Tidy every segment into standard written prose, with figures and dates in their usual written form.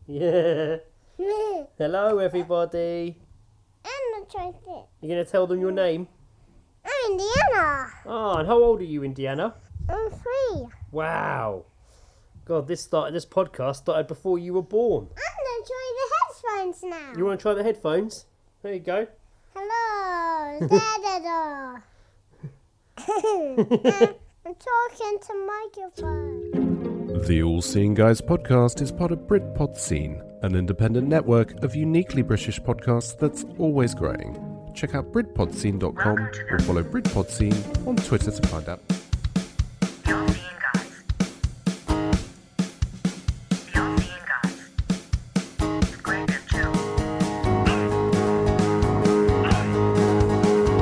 Yeah. Hello, everybody. I'm trying to. You gonna tell them your name? I'm Indiana. Oh, and how old are you, Indiana? I'm 3. Wow. God, this podcast started before you were born. I'm gonna try the headphones now. You want to try the headphones? There you go. Hello, da-da-da. I'm talking to microphone. The All Seeing Guys podcast is part of Britpod Scene, an independent network of uniquely British podcasts that's always growing. Check out BritpodScene.com or follow Britpod Scene on Twitter to find out. The All Seeing Guys. The All Seeing Guys. With Greg and Joe. The All Seeing Guys. The All Seeing Guys.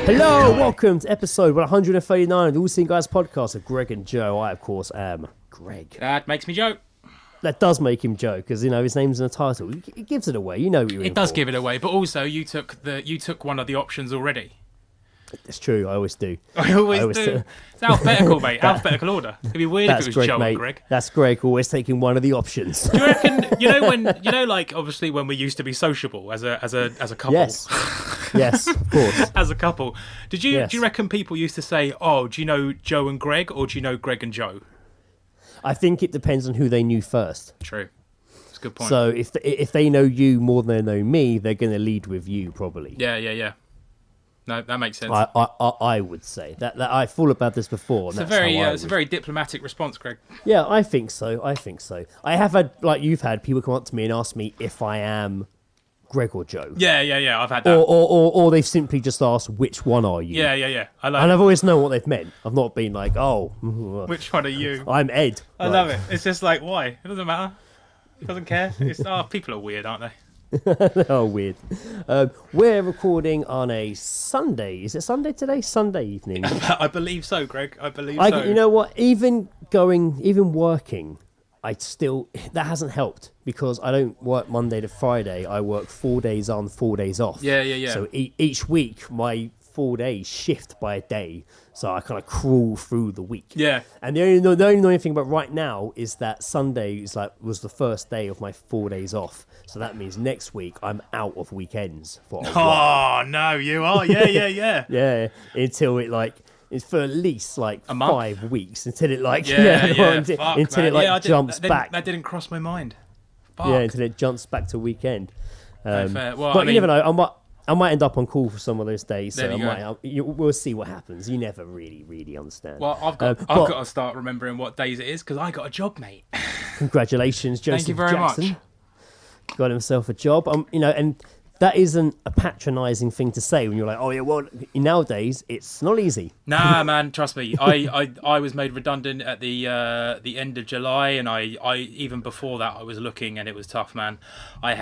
Hello, welcome to episode 139 of the All Seeing Guys podcast of Greg and Joe. I, of course, am Greg. That makes me joke. That does make him Joe because his name's in the title. It gives it away. You know what you're in It does for. give it away, but also you took one of the options already. It's true. I always do. I always do. It's alphabetical, mate. Alphabetical order. It'd be weird if That's it was Greg, Joe mate. and Greg. That's Greg. Always taking one of the options. Do you reckon? Like obviously when we used to be sociable as a couple. Yes. Yes, of course. As a couple, do Yes. you reckon people used to say, "Oh, do you know Joe and Greg, or do you know Greg and Joe?" I think it depends on who they knew first. True. That's a good point. So if they know you more than they know me, they're going to lead with you probably. Yeah. No, that makes sense. I would say that I thought about this before. And it's that's a very diplomatic response, Greg. Yeah, I think so. I have had, like you've had, people come up to me and ask me if I am Greg or Joe. Yeah. I've had that. Or they've simply just asked, which one are you? Yeah. I love And it. I've always known what they've meant. I've not been like, oh, Which one are you? I'm Ed. I love it. It's just like, why? It doesn't matter. It doesn't care. People are weird, aren't they? Oh, weird. We're recording on a Sunday. Is it Sunday today? Sunday evening. I believe so, Greg. I believe so. You know what? Even working, that hasn't helped because I don't work Monday to Friday. I work 4 days on, 4 days off. Yeah. So each week, my 4 days shift by a day. So I kind of crawl through the week. Yeah. And the only annoying thing about right now is that Sunday was the first day of my 4 days off. So that means next week I'm out of weekends for a while. Oh, no, you are. Yeah. Yeah, until it's for at least A month? 5 weeks until it Fuck, man. jumps back. That didn't cross my mind. Fuck. Yeah, until it jumps back to weekend. No, fair. Well, But you never know. I might end up on call for some of those days. There So you go. we'll see what happens. You never really understand. Well, I've got to start remembering what days it is because I got a job, mate. Congratulations, Joseph Thank you very Jackson. much. Got himself a job. And that isn't a patronising thing to say when you're like, oh yeah, well nowadays it's not easy. Nah, man, trust me. I was made redundant at the end of July, and I even before that I was looking, and it was tough, man. I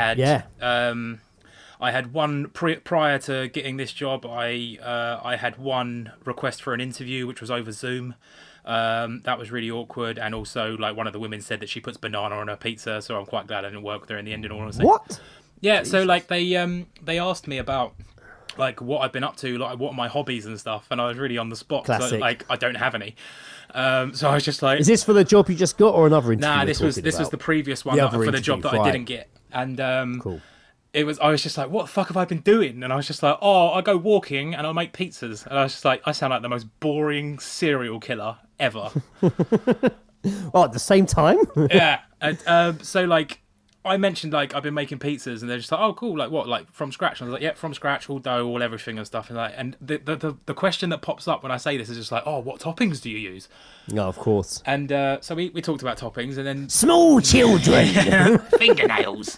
had one prior to getting this job. I had one request for an interview, which was over Zoom. That was really awkward, and also like one of the women said that she puts banana on her pizza, so I'm quite glad I didn't work with her in the end. In all honesty. What? Yeah, Jesus. So like they asked me about like what I've been up to, like what are my hobbies and stuff, and I was really on the spot. Classic. So, I don't have any. So I was just like, is this for the job you just got or another interview? Nah, this was the previous one for the job that I didn't get, and cool. I was just like, what the fuck have I been doing? And I was just like, I go walking and I'll make pizzas. And I was just like, I sound like the most boring serial killer ever. Oh, at the same time? Yeah. So like, I mentioned like I've been making pizzas, and they're just like, oh cool, like what, like from scratch? And I was like, yeah, from scratch, all dough, all everything and stuff. And the question that pops up when I say this is just like, oh, what toppings do you use? No, of course. And so we talked about toppings, and then Small children. fingernails,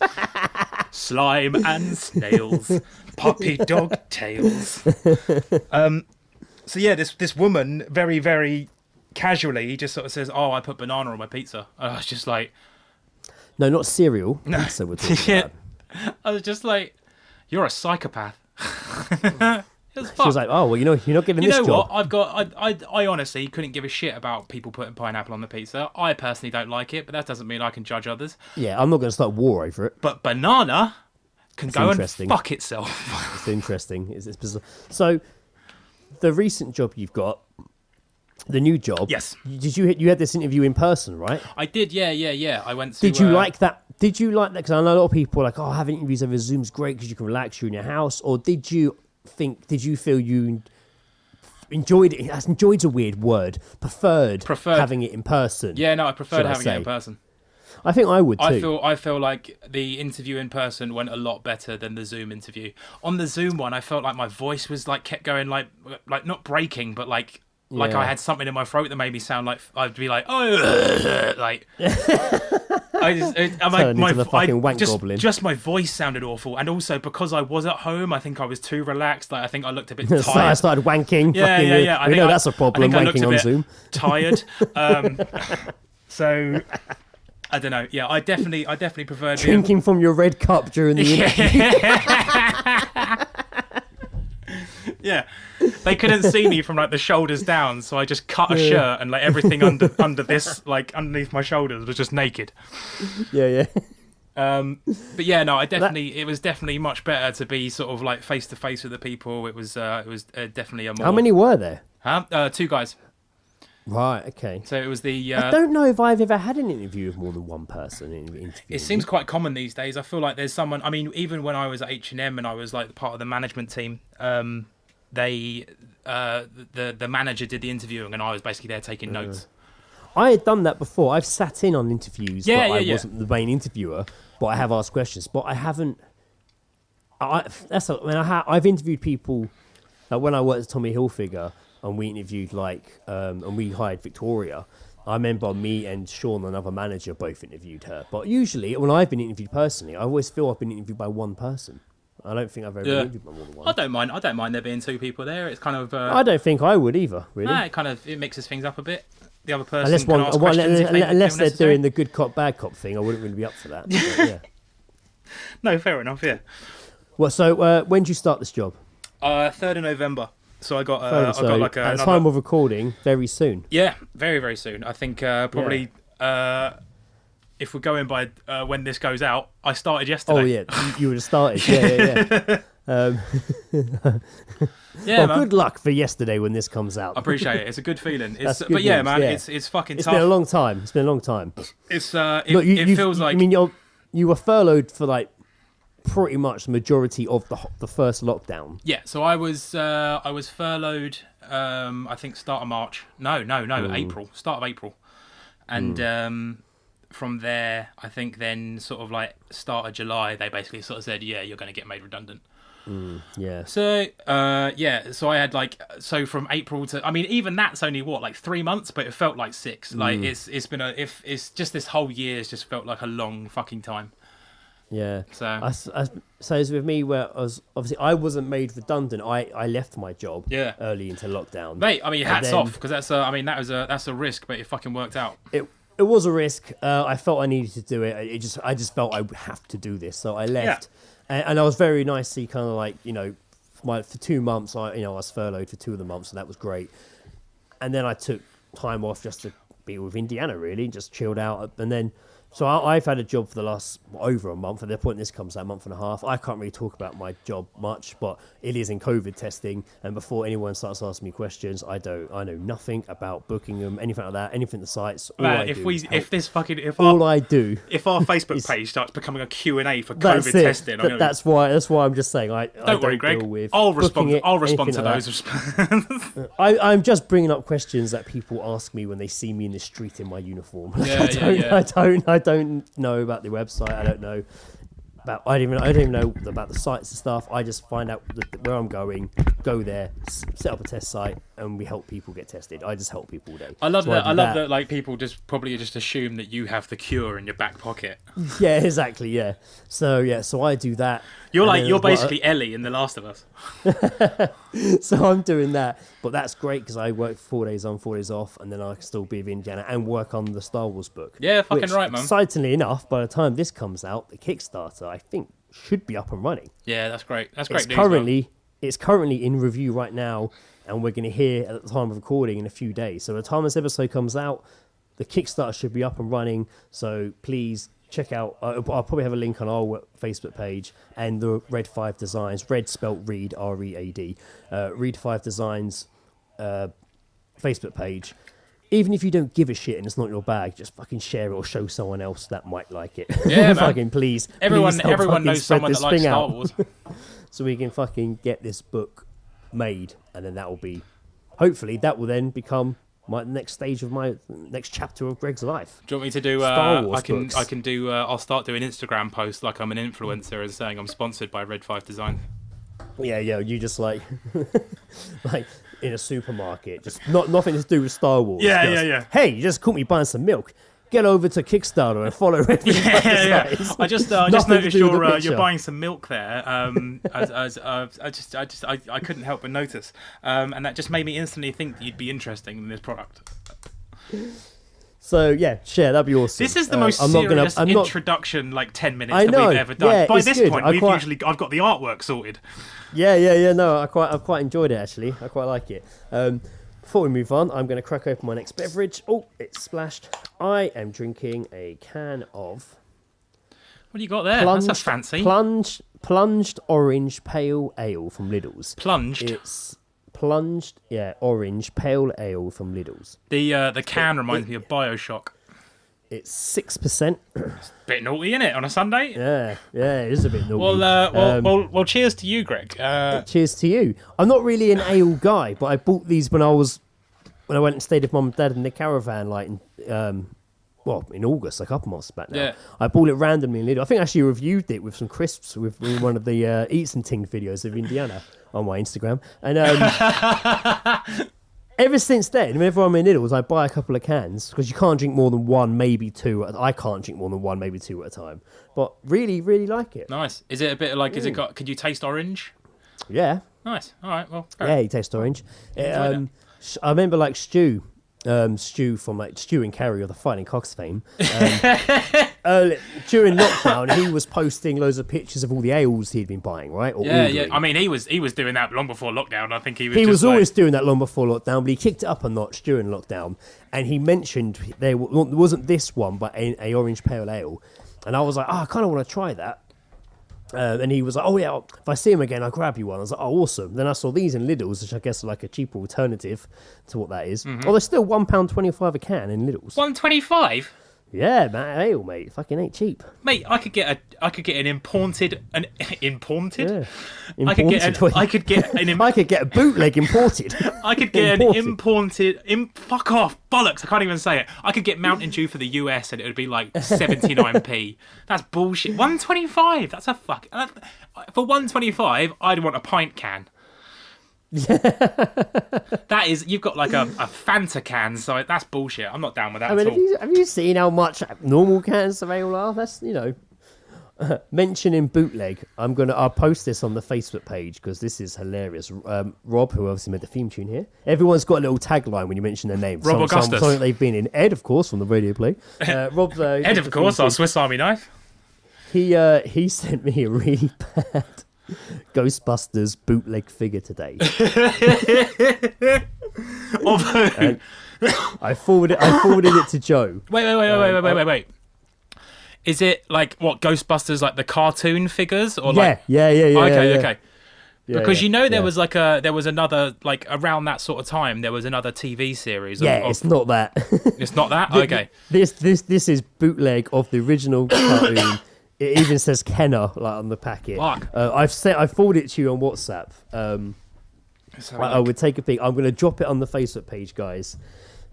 slime and snails, puppy dog tails. So yeah, this woman very, very casually just sort of says, oh, I put banana on my pizza. And I was just like, no, not cereal. Pizza we're talking about. I was just like, You're a psychopath. It was She fun. was like, "Oh, well, you're not getting You this know job." what? I honestly couldn't give a shit about people putting pineapple on the pizza. I personally don't like it, but that doesn't mean I can judge others. Yeah, I'm not going to start a war over it. But banana can go and interesting. fuck itself. It's interesting. It's bizarre. So, the recent job you've got, the new job. Yes. You had this interview in person, right? I did, yeah. I went to... Did you like that? Did you like that? Because I know a lot of people are like, "Oh, having interviews over Zoom's great because you can relax, you're in your house." Or did you feel you enjoyed it? Enjoyed's a weird word. Preferred having it in person. Yeah, no, I preferred having it in person. I think I would too. I feel like the interview in person went a lot better than the Zoom interview. On the Zoom one, I felt like my voice was like kept going like not breaking, but like I had something in my throat that made me sound like I'd be like, oh, like just my voice sounded awful, and also because I was at home, I think I was too relaxed. Like I think I looked a bit tired. So I started wanking. Yeah. We know that's a problem. Wanking on Zoom. Tired. So I don't know. Yeah, I definitely preferred drinking from your red cup during the interview. Yeah, they couldn't see me from like the shoulders down, so I just cut a shirt and like everything under this, like underneath my shoulders, was just naked. Yeah. But yeah, no, it was definitely much better to be sort of like face to face with the people. It was definitely a more. How many were there? 2 guys. Right. Okay. So it was the. I don't know if I've ever had an interview with more than one person. It seems quite common these days. I feel like there's someone. I mean, even when I was at H&M and I was like part of the management team, the manager did the interviewing and I was basically there taking notes. I had done that before. I've sat in on interviews, but I wasn't the main interviewer. But I have asked questions, but I haven't. I've interviewed people. Like when I worked at Tommy Hilfiger, and we interviewed and we hired Victoria. I remember me and Sean, another manager, both interviewed her. But usually, when I've been interviewed personally, I always feel I've been interviewed by one person. I don't think I've ever been interviewed by more than one. I don't mind there being 2 people there. It's kind of. I don't think I would either. Really. It mixes things up a bit. The other person unless they're doing the good cop bad cop thing, I wouldn't really be up for that. But, yeah. No, fair enough. Yeah. Well, so when did you start this job? 3rd of November. So I got at the time of recording, very soon. Yeah, very very soon. I think probably if we're going by when this goes out, I started yesterday. Oh yeah, you would have started. Yeah. Yeah, man. Good luck for yesterday when this comes out. I appreciate it. It's a good feeling. But news, yeah, man, yeah. It's fucking It's tough. been a long time. It feels like. I mean, you were furloughed for like pretty much the majority of the first lockdown. Yeah, so I was furloughed. I think start of March. No, April. Start of April, and from there, I think then sort of like start of July, they basically sort of said, yeah, you're going to get made redundant. Yeah. So so I had from April to, I mean, even that's only like 3 months, but it felt like 6. Like it's been it's just this whole year has just felt like a long fucking time. Yeah. So so it's with me where I wasn't made redundant. I left my job early into lockdown. Mate, I mean, hats off, because that's a risk, but it fucking worked out. It was a risk. I felt I needed to do it. I just felt I would have to do this, so I left. And I was very nicely kind of like, for 2 months, I was furloughed for 2 of the months, and that was great. And then I took time off just to be with Indiana, really, just chilled out. And then, so I've had a job for the last over a month. At the point this comes out, a month and a half. I can't really talk about my job much, but it is in COVID testing. And before anyone starts asking me questions, I know nothing about booking them, anything like that, anything the sites. If our Facebook page starts becoming a Q&A for COVID testing, that's why I'm just saying I don't worry, Greg. deal with. I'll respond to like those. I'm just bringing up questions that people ask me when they see me in the street in my uniform. I don't know about the website. I don't know about. I don't even know about the sites and stuff. I just find out where I'm going, go there, set up a test site, and we help people get tested. I just help people all day. I love that. I love that. Like people probably assume that you have the cure in your back pocket. Yeah, exactly. Yeah. So I do that. You're basically Ellie in The Last of Us. So I'm doing that, but that's great because I work 4 days on, 4 days off, and then I can still be with Indiana and work on the Star Wars book. Yeah, fucking right, man. Excitingly enough, by the time this comes out, the Kickstarter I think should be up and running. Yeah, that's great. That's great It's currently in review right now, and we're going to hear at the time of recording in a few days. So by the time this episode comes out, the Kickstarter should be up and running. So please check out. I'll probably have a link on our Facebook page and the Red 5 Designs. Red spelt Reed, R-E-A-D. Reed 5 Designs Facebook page. Even if you don't give a shit and it's not your bag, just fucking share it or show someone else that might like it. Yeah, man. Fucking please. Everyone Please knows someone that likes Star Wars. So we can fucking get this book made, and then that will be, hopefully, that will then become my next stage of my next chapter of Greg's life. Do you want me to do? Star Wars books. I can do. I'll start doing Instagram posts like I'm an influencer and saying I'm sponsored by Red 5 Design. Yeah. You just like in a supermarket, just nothing to do with Star Wars. Yeah. Hey, you just caught me buying some milk. Get over to Kickstarter and follow Red 5 Designs. I just noticed you're buying some milk there. I couldn't help but notice, and that just made me instantly think that you'd be interested in this product. So yeah, share, that'd be awesome. This is the most serious introduction, like 10 minutes that we've ever done. Yeah, By this good. point, I've got the artwork sorted. Yeah. No, I've quite enjoyed it actually. I quite like it. Before we move on, I'm going to crack open my next beverage. Oh, it's splashed. I am drinking a can of. What do you got there? That's fancy. Plunged orange pale ale from Lidl's. Plunged. It's plunged, orange pale ale from Lidl's. The can reminds me of BioShock. It's 6%. Bit naughty, innit, on a Sunday? Yeah, it is a bit naughty. Well, cheers to you, Greg. Cheers to you. I'm not really an ale guy, but I bought these when I went and stayed with Mum and Dad in the caravan, like in August, a couple months back now. Yeah. I bought it randomly in Lidl. I think I actually reviewed it with some crisps with one of the Eats and Ting videos of Indiana on my Instagram. And ever since then, whenever I'm in Lidl's, I buy a couple of cans because you can't drink more than one, maybe two. I can't drink more than one, maybe two at a time. But really, really like it. Nice. Is it a bit like? Could you taste orange? Yeah. Nice. All right. Well. Yeah, you taste orange. I remember like Stu from like Stu and Carrie of the Fighting Cocks fame. During lockdown, he was posting loads of pictures of all the ales he'd been buying, right? Yeah. I mean, he was doing that long before lockdown. I think he was always doing that long before lockdown, but he kicked it up a notch during lockdown. And he mentioned there wasn't this one, but a orange pale ale. And I was like, I kind of want to try that. And he was like, oh yeah, if I see him again, I'll grab you one. I was like, oh, awesome. Then I saw these in Lidl's, which I guess are like a cheaper alternative to what that is. Oh, they're still £1.25 a can in Lidl's. $1.25? Yeah, man, ale, mate. Fucking ain't cheap. Mate, I could get an imported. Yeah. I could get a bootleg imported. I could get an imported. Fuck off, bollocks! I can't even say it. I could get Mountain Dew for the US, and it would be like 79p. That's bullshit. 125. That's a fuck. For 125, I'd want a pint can. That is, you've got like a Fanta can, so that's bullshit. I'm not down with that at all. Have you seen how much normal cans of ale are? That's, mentioning bootleg. I'll post this on the Facebook page because this is hilarious. Rob, who obviously made the theme tune here, everyone's got a little tagline when you mention their name. Rob Augustus. Something they've been in. Ed, of course, from the radio play. Rob, Ed, of course, our Swiss Army knife. He sent me a really bad Ghostbusters bootleg figure today. Of who? I forwarded it to Joe. Wait. Is it like what, Ghostbusters, like the cartoon figures, or like? Yeah. Okay. Yeah, because there was another, like, around that sort of time, there was another TV series. It's not that. It's not that. Okay. This is bootleg of the original cartoon. It even says Kenner like on the packet. I forwarded it to you on WhatsApp. I would take a peek. I'm going to drop it on the Facebook page, guys.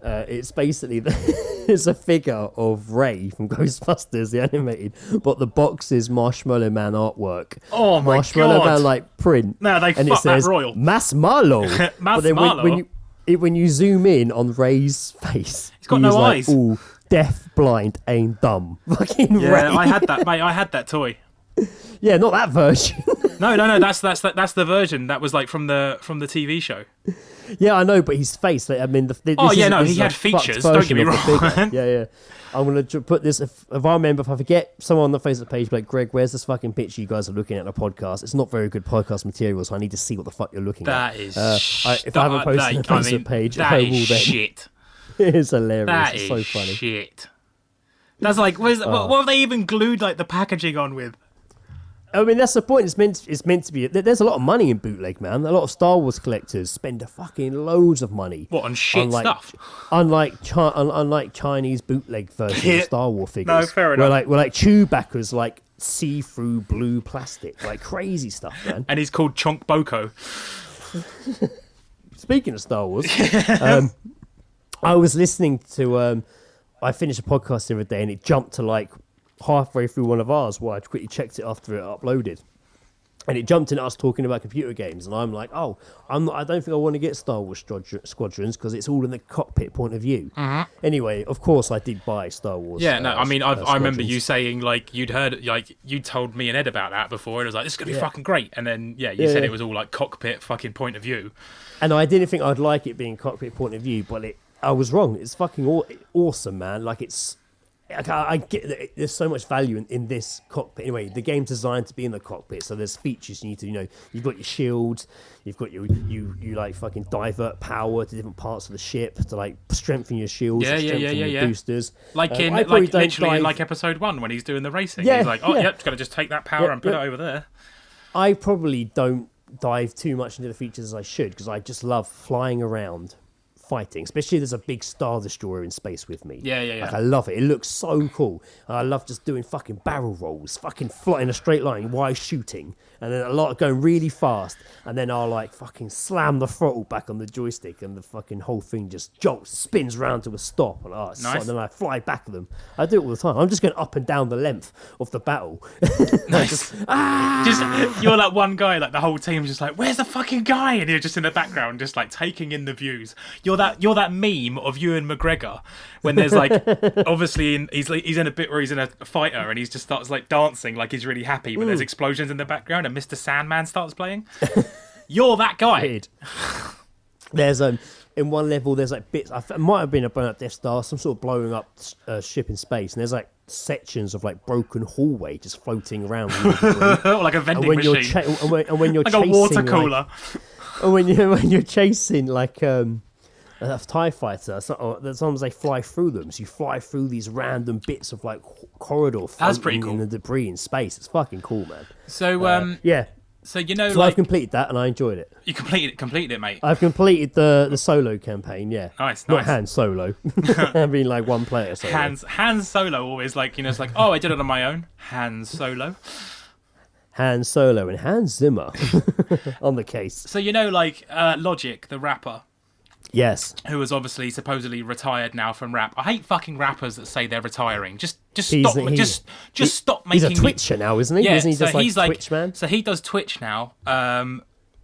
It's basically there's a figure of Ray from Ghostbusters, the animated, but the box is Marshmallow Man artwork. Oh my Marshmallow God. Man like print. No, they and fucked it says that royal. Marshmallow. But then when you zoom in on Ray's face, he's got no eyes. Like, ooh, deaf, blind, and dumb. Fucking Ray. I had that, mate. I had that toy. Yeah, not that version. No. That's the version that was like from the TV show. Yeah, I know, but his face. Like, I mean, he had features. Don't get me wrong. Yeah. I'm gonna put this. If I remember, if I forget, someone on the Facebook page be like, Greg, where's this fucking picture you guys are looking at in a podcast? It's not very good podcast material, so I need to see what the fuck you're looking That at. is if I haven't posted on the Facebook page, that I will is then. shit. It is hilarious. That it's is so funny. shit. That's like, what have they even glued like the packaging on with? I mean, that's the point. It's meant to be. There's a lot of money in bootleg, man. A lot of Star Wars collectors spend fucking loads of money. What, on shit stuff? Unlike Chinese bootleg versions of Star Wars figures. No, fair enough. Where like Chewbacca's like see-through blue plastic, like crazy stuff, man. And he's called Chonk Boko. Speaking of Star Wars, I was listening to. I finished a podcast the other day, and it jumped to like halfway through one of ours. Where I quickly checked it after it uploaded, and it jumped in us talking about computer games, and I'm like, oh, I don't think I want to get Star Wars Squadrons because it's all in the cockpit point of view. Anyway, of course, I did buy Star Wars. Yeah, no, I mean, I remember you Squadrons. saying like you'd heard, like you told me and Ed about that before, and it was like, this is gonna be fucking great, and then you said it was all like cockpit fucking point of view, and I didn't think I'd like it being cockpit point of view, but I was wrong. It's fucking awesome, man. Like it's. I get that there's so much value in this cockpit. Anyway, the game's designed to be in the cockpit, so there's features you need to, you've got your shields, you've got you like fucking divert power to different parts of the ship to like strengthen your shields, strengthen your boosters. Like in literally in like episode 1 when he's doing the racing. He's like, just gotta just take that power and put it over there. I probably don't dive too much into the features as I should because I just love flying around. Fighting, especially if there's a big Star Destroyer in space with me. Yeah. Like, I love it. It looks so cool. And I love just doing fucking barrel rolls, fucking flying in a straight line while shooting, and then a lot going really fast, and then I'll like fucking slam the throttle back on the joystick, and the fucking whole thing just jolts, spins round to a stop, and and then I fly back at them. I do it all the time. I'm just going up and down the length of the battle. Nice. Just you're like one guy, like the whole team's just like, where's the fucking guy? And you're just in the background, just like taking in the views. You're that meme of Ewan McGregor when there's like obviously he's in a bit where he's in a fighter and he just starts like dancing like he's really happy, but there's explosions in the background and Mr. Sandman starts playing. You're that guy. There's in one level there's like bits. It might have been a blown up Death Star, some sort of blowing up ship in space, and there's like sections of like broken hallway just floating around like a vending machine, and when you're like chasing, a water cooler. And when you're chasing like a TIE fighter, sometimes they fly through them. So you fly through these random bits of like corridor floating in the debris in space. It's fucking cool, man. So yeah. So so I've completed that and I enjoyed it. You completed it, mate. I've completed the solo campaign. Yeah, nice. Not Han Solo. I mean, like one player. Solo. Han Solo always like it's like, oh, I did it on my own. Han Solo. Han Solo and Hans Zimmer on the case. So like Logic, the rapper. Yes. Who was obviously supposedly retired now from rap. I hate fucking rappers that say they're retiring. Just stop making. He's a Twitcher now, isn't he? Yeah, isn't he so just he's like Twitch man? So he does Twitch now.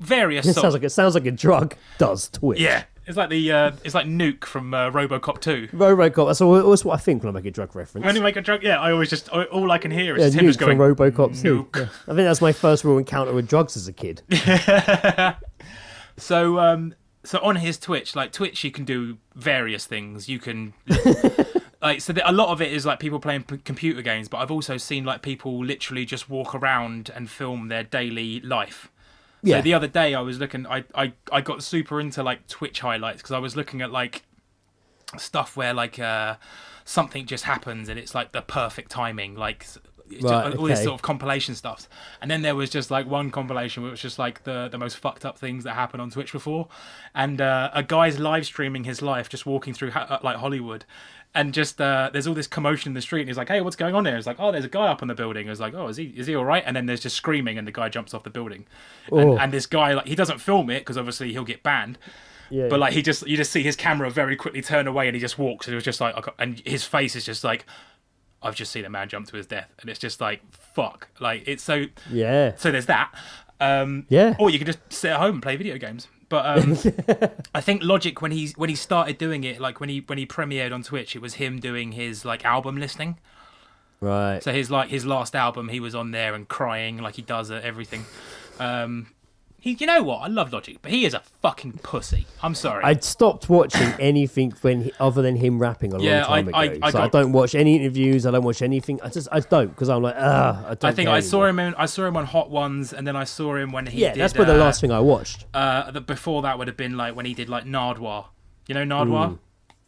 Various. It sounds like a drug. Does Twitch? Yeah, it's like it's like Nuke from RoboCop 2. RoboCop. That's always what I think when I make a drug reference. When you make a drug, I always all I can hear is him Nuke just going from RoboCop 2. Nuke. Yeah. I think that's my first real encounter with drugs as a kid. So on his Twitch, you can do various things. You can a lot of it is like people playing computer games, but I've also seen like people literally just walk around and film their daily life. Yeah. So the other day I was looking, I got super into like Twitch highlights because I was looking at like stuff where like something just happens and it's like the perfect timing, like. All this sort of compilation stuff, and then there was just like one compilation which was just like the most fucked up things that happened on Twitch before, and a guy's live streaming his life just walking through like Hollywood, and just there's all this commotion in the street, and he's like, hey, what's going on there? It's like, oh, there's a guy up on the building. I was like, oh, is he all right? And then there's just screaming and the guy jumps off the building, and this guy, like, he doesn't film it because obviously he'll get banned. Yeah, but like you just see his camera very quickly turn away and he just walks, and it was just like, and his face is just like, I've just seen a man jump to his death, and it's just like, fuck. Like, it's so... Yeah. So there's that. Or you can just sit at home and play video games. But I think Logic, when he started doing it, like when he premiered on Twitch, it was him doing his like album listing. Right. So his last album, he was on there and crying like he does at everything. You know what? I love Logic, but he is a fucking pussy. I'm sorry. I'd stopped watching anything other than him rapping a long time ago. I don't watch any interviews. I don't watch anything. I don't because I'm like, I don't. I think I saw him on Hot Ones, and then I saw him when he did. That's probably the last thing I watched. Before that would have been like when he did like Nardwuar. You know Nardwuar?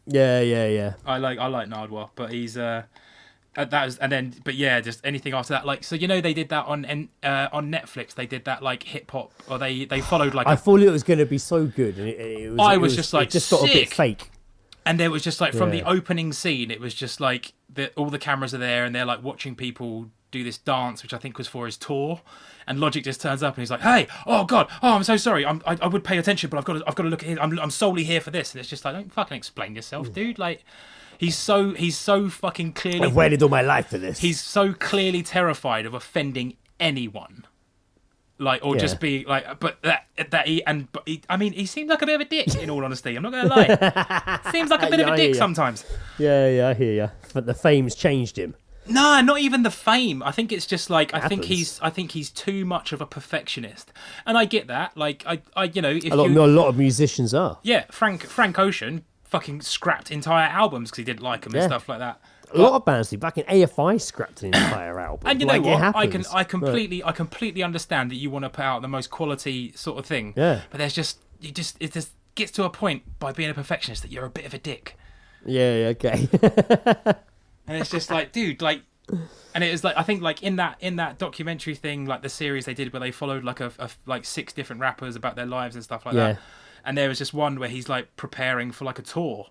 Yeah. I like Nardwuar, but he's just anything after that. Like, so they did that on Netflix. They did that like hip hop, or they followed like. I thought it was going to be so good, and it was. It just got a bit fake. And there was just like from the opening scene, it was just like all the cameras are there, and they're like watching people do this dance, which I think was for his tour. And Logic just turns up and he's like, "Hey, oh god, I'm so sorry. I would pay attention, but I've got to look at it. I'm solely here for this." And it's just like, don't fucking explain yourself, dude. Like, he's so fucking clearly. I've waited all my life for this. He's so clearly terrified of offending anyone. Like, or just be like, but he seems like a bit of a dick, in all honesty. I'm not going to lie. Seems like a bit of a dick sometimes. Yeah, I hear you. But the fame's changed him. Nah, not even the fame. I think it's just like I think he's too much of a perfectionist, and I get that. Like a lot of musicians are. Yeah, Frank Ocean fucking scrapped entire albums because he didn't like them and stuff like that. A lot of bands do. Back in AFI, scrapped an entire album. And you know what? I completely understand that you want to put out the most quality sort of thing. Yeah. But it just gets to a point by being a perfectionist that you're a bit of a dick. Yeah. Okay. And it's just like, dude, like, and it was like, I think like in that documentary thing, like the series they did where they followed like like 6 different rappers about their lives and stuff like that. And there was just one where he's like preparing for like a tour,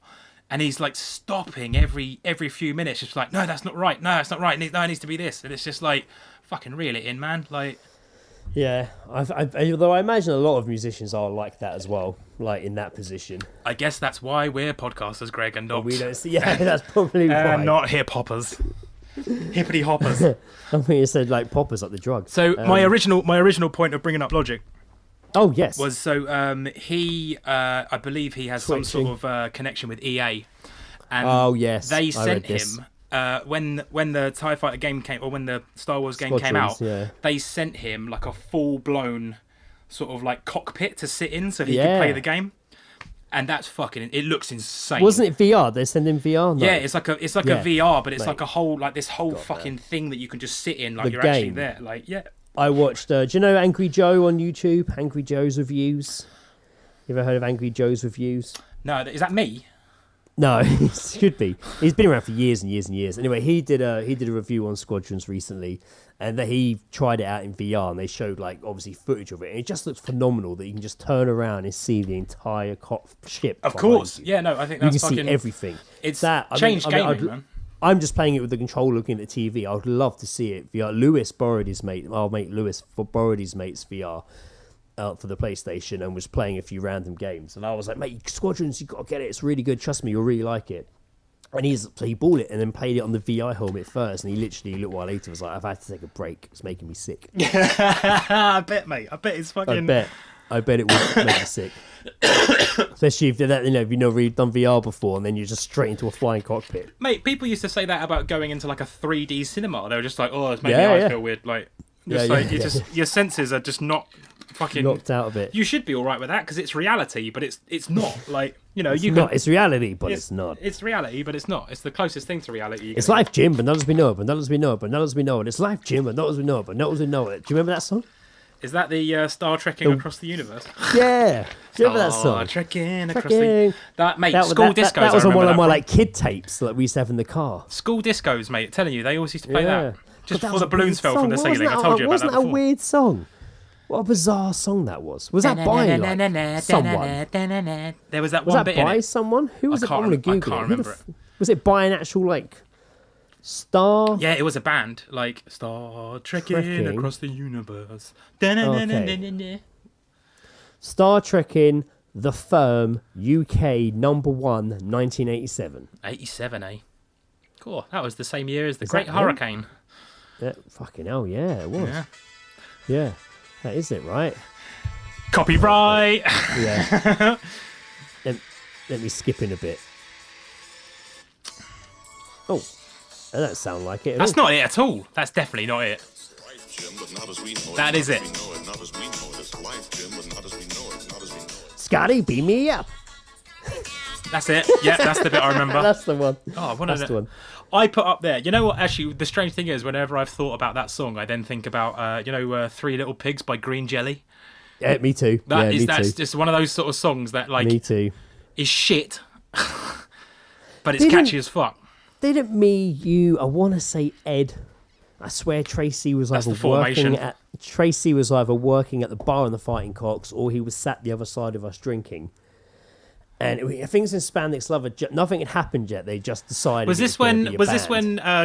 and he's like stopping every few minutes, just like, no, that's not right. No, that's not right. No, it needs to be this. And it's just like, fucking reel it in, man. Like, yeah. Although I imagine a lot of musicians are like that as well, like in that position. I guess that's why we're podcasters, Greg, and not. We don't see. Yeah, that's probably why. Not hip hoppers. Hippity hoppers. I mean, you said like poppers, like the drug. So my original point of bringing up Logic. Oh yes. Was so he I believe he has some sort of connection with EA. And they sent him when the TIE Fighter game came, or when the Star Wars game came out, they sent him like a full blown sort of like cockpit to sit in so he could play the game. And that's fucking. It looks insane. Wasn't it VR? They send in VR. No. Yeah, it's like a VR, but it's like a whole this whole fucking thing that you can just sit in, like you're actually there. Like I watched. Do you know Angry Joe on YouTube? Angry Joe's Reviews. You ever heard of Angry Joe's Reviews? No, is that me? No, it should be. He's been around for years and years and years. Anyway, he did a review on Squadrons recently, and he tried it out in VR, and they showed like obviously footage of it, and it just looks phenomenal that you can just turn around and see the entire ship. Of course, yeah. No, I think that's you can see everything. It's that changed gaming, man. I'm just playing it with the controller, looking at the TV. I would love to see it VR. Lewis borrowed his mate. Our mate Lewis borrowed his mate's VR for the PlayStation and was playing a few random games. And I was like, mate, Squadrons, you got to get it. It's really good. Trust me, you'll really like it. And he bought it and then played it on the VI helmet first. And he literally, a little while later, was like, I've had to take a break. It's making me sick. I bet, mate. I bet it's fucking... I bet it would make you sick. Especially if you've never done VR before and then you're just straight into a flying cockpit. Mate, people used to say that about going into like a 3D cinema. They were just like, oh, it's making my eyes feel weird. Like, your senses are just not fucking knocked out of it. You should be all right with that because it's reality, but it's not. Like, it's reality, but it's not. It's reality, but it's not. It's the closest thing to reality. It's life, Jim, but not as we know it. But not as we know it. But not as we know it. It's life, Jim, but not as we know it. But not as we know it. Do you remember that song? Is that the Star Trekking across the universe? Yeah. Do you remember that song? Star Trekking across the... School discos. That was on one of my like kid tapes that we used to have in the car. School discos, mate. Telling you, they always used to play that. Just before the balloons fell from the ceiling. I told you about that before. Wasn't that a weird song? What a bizarre song that was. Was that by someone? There was that one bit in it. Was that by someone? Who was it? I'm going to Google it. I can't remember it. Was it by an actual like... Star? Yeah, it was a band, like Star Trekking across the universe. Okay. Star Trekking, The Firm, UK #1, 1987. 87, eh? Cool. That was the same year as the Great Hurricane. Yeah, fucking hell, yeah, it was. Yeah, that is it, right? Copyright! Yeah. let me skip in a bit. Oh. That doesn't sound like it. That's not it at all. That's definitely not it. That is it. Scotty, beam me up. That's it. Yeah, that's the bit I remember. That's the one. Oh, That's the one. I put up there. You know what? Actually, the strange thing is, whenever I've thought about that song, I then think about, Three Little Pigs by Green Jelly. Yeah, me too. That's just one of those sort of songs that, like, me too. Is shit, but it's catchy as fuck. Didn't I want to say Ed. I swear Tracy was either working at the bar in the Fighting Cocks, or he was sat the other side of us drinking. And I think it's in Spandex Lover. Nothing had happened yet. They just decided. Was this when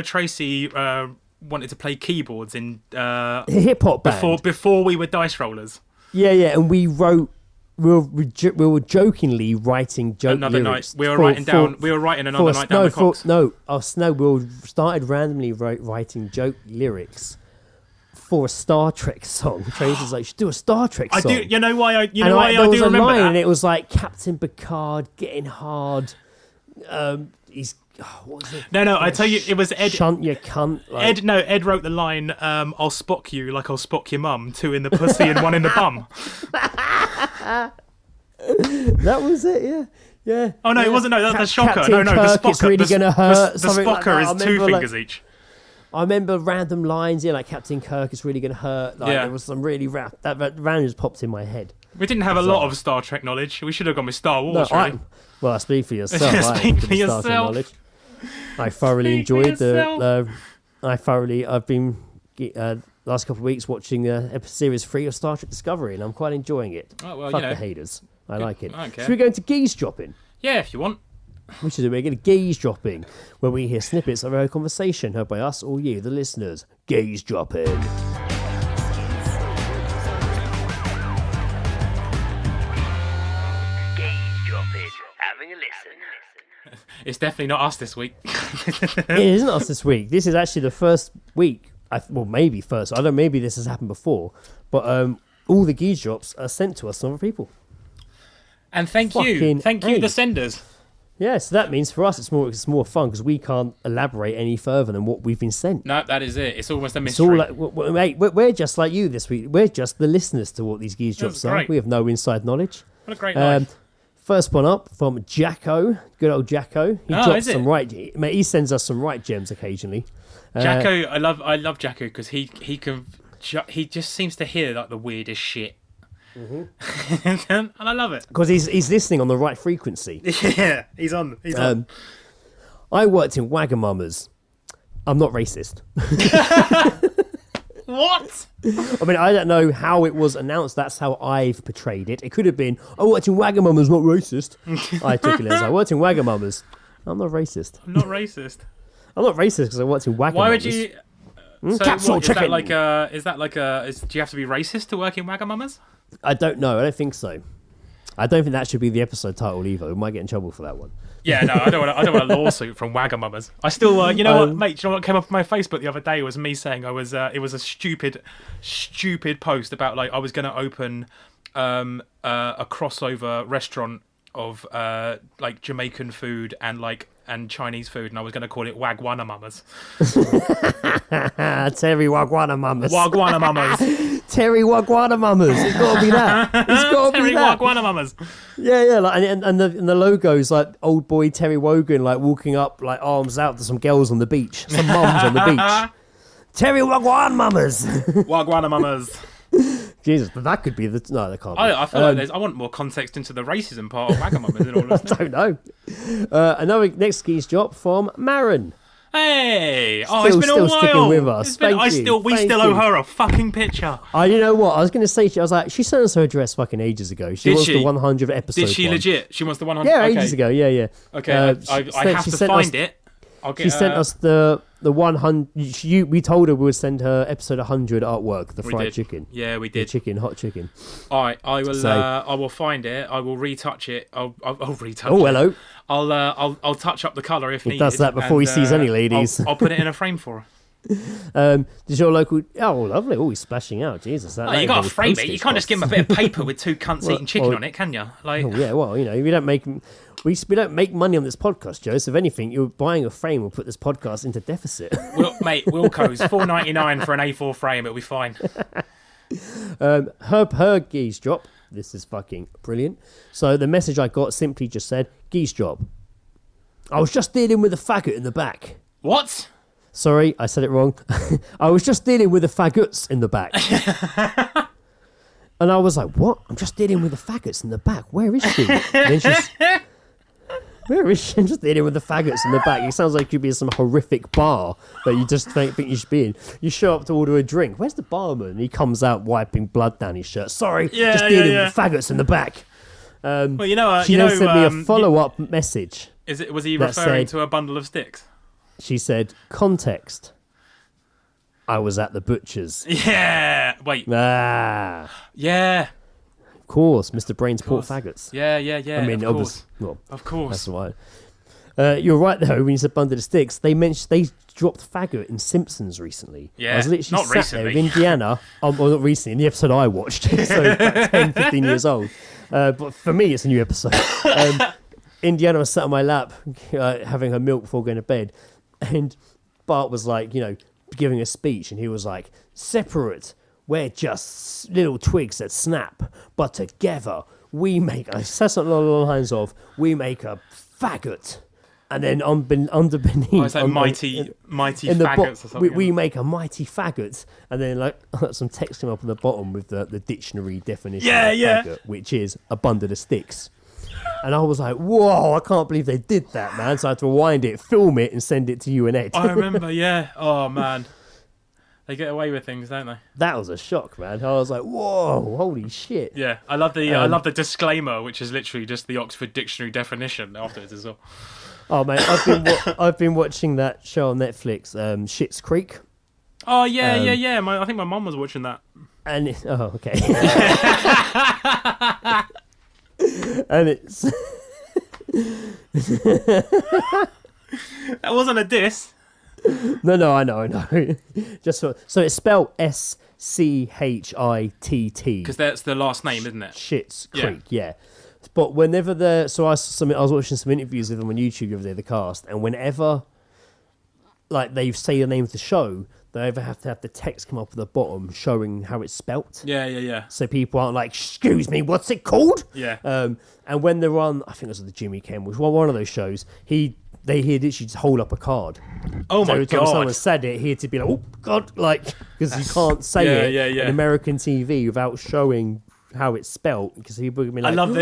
Tracy wanted to play keyboards in hip hop band before we were dice rollers? Yeah, and we wrote. We were jokingly writing joke another lyrics. Night. We were writing another night down the Cocks. We started randomly writing joke lyrics for a Star Trek song. Tracy's like, you should do a Star Trek song. I do. You know why I do remember that? And it was like Captain Picard getting hard. What was it? No, I tell you, it was Ed. Shunt your cunt. Like, Ed wrote the line, I'll Spock you like I'll Spock your mum, 2 in the pussy and 1 in the bum. That was it, yeah. Oh, no, it wasn't. No, that's the shocker. Captain No, Kirk, the Spocker. it's really going to hurt. The Spocker is 2 fingers each. I remember random lines, like Captain Kirk, it's really going to hurt. There was some really that random just popped in my head. We didn't have a lot of Star Trek knowledge. We should have gone with Star Wars, really. Well, speak for yourself. Speak for yourself. I thoroughly enjoyed I've been last couple of weeks watching series 3 of Star Trek Discovery, and I'm quite enjoying it. Oh, well, Fuck the haters. I like it. Okay. Should we go into Geezdropping? Yeah, if you want. We should do a Geezdropping, where we hear snippets of our conversation heard by us or you, the listeners. Geezdropping. It's definitely not us this week. It isn't us this week. This is actually the first week. Maybe first. I don't know. Maybe this has happened before. But all the Geezdrops are sent to us from other people. And thank you, the senders. Yeah, so that means for us it's more fun because we can't elaborate any further than what we've been sent. No, that is it. It's almost a mystery. It's all like, mate, we're just like you this week. We're just the listeners to what these Geezdrops are. We have no inside knowledge. What a great life. First one up from Jacko, good old Jacko. He drops some mate, he sends us some right gems occasionally. Jacko, I love Jacko because he just seems to hear like the weirdest shit. Mm-hmm. And I love it because he's listening on the right frequency. Yeah, he's on. I worked in Wagamama's. I'm not racist. What? I mean, I don't know how it was announced. That's how I've portrayed it. It could have been, I worked in Wagamama's, not racist. I took it as, I worked in Wagamama's. I'm not racist. I'm not racist because I worked in Wagamama's. Why would you... Capsule chicken. Do you have to be racist to work in Wagamama's? I don't know. I don't think so. I don't think that should be the episode title either. We might get in trouble for that one. Yeah, no, I don't want a lawsuit from Wagamama's. I still, you know what, mate? You know what came up on my Facebook the other day was me saying I was. It was a stupid post about like I was going to open a crossover restaurant of like Jamaican food and Chinese food, and I was going to call it Wagwanamamas. Terry Wagwanamamas. Wagwanamamas. Terry Wagwanamamas. It's got to be that. It's got to be that. Terry Wagwanamamas. Yeah. Like, and the logo's like old boy Terry Wogan, like walking up, like arms out to some girls on the beach, some mums on the beach. Terry Wagwanamamas. Wagwanamamas. Jesus, but that could be the... No, that can't be. I feel like I want more context into the racism part of Wagamama's in all this. I don't know. Another next Geezdrop from Marin. Hey! It's been a while. Sticking with us. We still owe her a fucking picture. You know what? I was going to say, I was like, she sent us her address fucking ages ago. She wants the 100 episode. Did she legit? She wants the 100? Yeah, ages ago. Yeah. Okay, I have to find it. She sent us the 100. We told her we would send her episode 100 artwork, the fried chicken. Yeah, we did. Hot chicken. All right, I will find it. I will retouch it. I'll retouch it. Oh, hello. I'll touch up the colour if needed. He does that before he sees any ladies. I'll put it in a frame for her. Does your local... Oh, lovely. Oh, he's splashing out. Jesus. You got to frame it. You can't just give him a bit of paper with 2 cunts eating chicken on it, can you? Like... Oh, yeah, well, you know, we don't make money on this podcast, Joe. So if anything, you're buying a frame will put this podcast into deficit. Mate, Wilco's $4.99 for an A4 frame. It'll be fine. Her Geezdrop. this is fucking brilliant. So the message I got simply just said, Geezdrop. I was just dealing with a faggot in the back. What? Sorry, I said it wrong. I was just dealing with the faggots in the back. And I was like, what? I'm just dealing with the faggots in the back. Where is she? And then she's... Where is she? I'm just dealing with the faggots in the back. It sounds like you'd be in some horrific bar that you just don't think you should be in. You show up to order a drink. Where's the barman? And he comes out wiping blood down his shirt. Sorry, just dealing with the faggots in the back. Well, She then sent me a follow-up message. Was he referring to a bundle of sticks? She said, context. I was at the butcher's. Yeah. Wait. Ah. Yeah. Of course, Mr. Brains bought faggots. Yeah. I mean, of course. Of course. That's right. You're right though. When you said bundle of sticks, they dropped faggot in Simpsons recently. Yeah, I was literally not sat recently. there with Indiana. Well, not recently. In the episode I watched, so about 10, 15 years old. But for me, it's a new episode. Indiana was sat on my lap, having her milk before going to bed, and Bart was like, giving a speech, and he was like, "Separate, we're just little twigs that snap, but together we make." I said something along the lines of, "We make a faggot." And then underneath, it's like mighty faggots or something. We make a mighty faggot, and then like some text came up on the bottom with the dictionary definition of faggot, which is a bundle of sticks. And I was like, whoa, I can't believe they did that, man. So I had to rewind it, film it, and send it to you and Ed. I remember, yeah. Oh, man. They get away with things, don't they? That was a shock, man. I was like, whoa, holy shit. Yeah, I love the disclaimer, which is literally just the Oxford Dictionary definition afterwards as well. Oh, man, I've been watching that show on Netflix, Schitt's Creek. Oh, yeah. I think my mum was watching that. And okay. And it's that wasn't a diss. No, I know. Just so it's spelled SCHITT because that's the last name, isn't it? Schitt's Creek, yeah. But whenever I was watching some interviews with them on YouTube the other day, the cast, and whenever like they say the name of the show, they either have to have the text come up at the bottom showing how it's spelt. Yeah. So people aren't like, excuse me, what's it called? Yeah. And when they're on, I think it was the Jimmy Kimmel, one of those shows, they literally just hold up a card. Oh, so my every time God. someone said it, he had to be like, oh, God, like, because you can't say it in American TV without showing how it's spelt, because people would be like, I love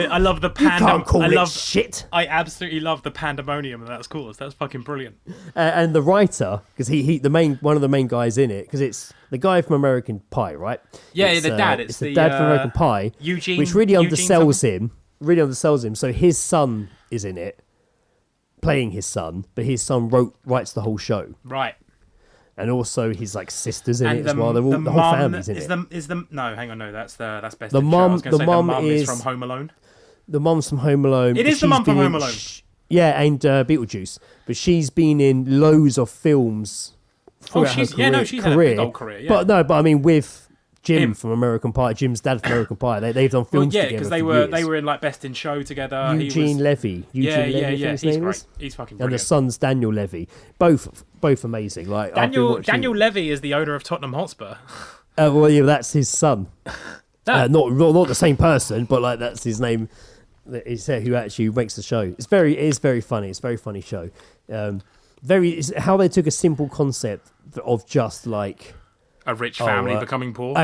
the you can't call it shit. I absolutely love the pandemonium that's caused. That's fucking brilliant. And the writer, because one of the main guys in it, because it's the guy from American Pie, right? Yeah, it's, the dad. It's the dad from American Pie, Eugene, which really undersells him. Really undersells him. So his son is in it, playing his son, but his son writes the whole show, right? And also his like sisters in it as well. The whole family's in it. No, hang on, no, that's best. The mum is from Home Alone. The mum's from Home Alone. It is the mum from Home Alone. And Beetlejuice, but she's been in loads of films. She's had a big old career. Yeah. But I mean with Jim from American Pie, Jim's dad from American Pie. They've done films together. Because they were in like Best in Show together. Eugene Levy. Yeah. He's great. He's fucking brilliant. And the son's Daniel Levy. Both amazing. Like Daniel Levy is the owner of Tottenham Hotspur. That's his son. Not the same person, but like that's his name. Is who actually makes the show. It is very funny. It's a very funny show. It's how they took a simple concept of just like a rich family becoming poor.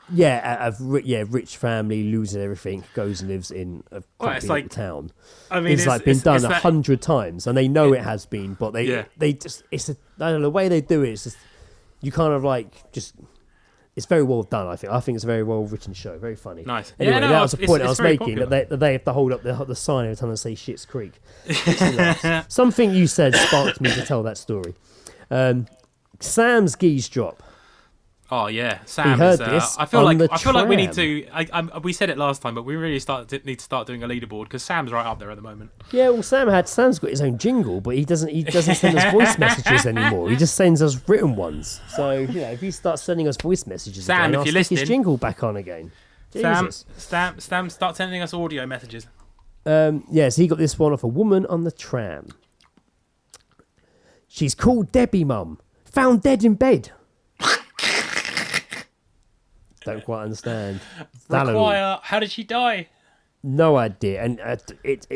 Rich family loses everything, goes and lives in a little town. I mean, it's like been done 100 times, and they know it has been, but they just I don't know, the way they do it. It's just you kind of like just. It's very well done, I think it's a very well written show, very funny. Nice. Anyway, that was the point I was making, that they have to hold up the sign every time they say Schitt's Creek. Something you said sparked me to tell that story. Sam's Geezdrop. Oh yeah, Sam. He heard this. I feel like we need to. We said it last time, but we really need to start doing a leaderboard because Sam's right up there at the moment. Yeah, well, Sam's got his own jingle, but he doesn't send us voice messages anymore. He just sends us written ones. So if you start sending us voice messages, Sam, again, if I'll you're stick listening, his jingle back on again. Jesus. Sam, start sending us audio messages. So he got this one off a woman on the tram. She's called Debbie Mum. Found dead in bed. Don't quite understand. Require. How did she die? No idea. And it's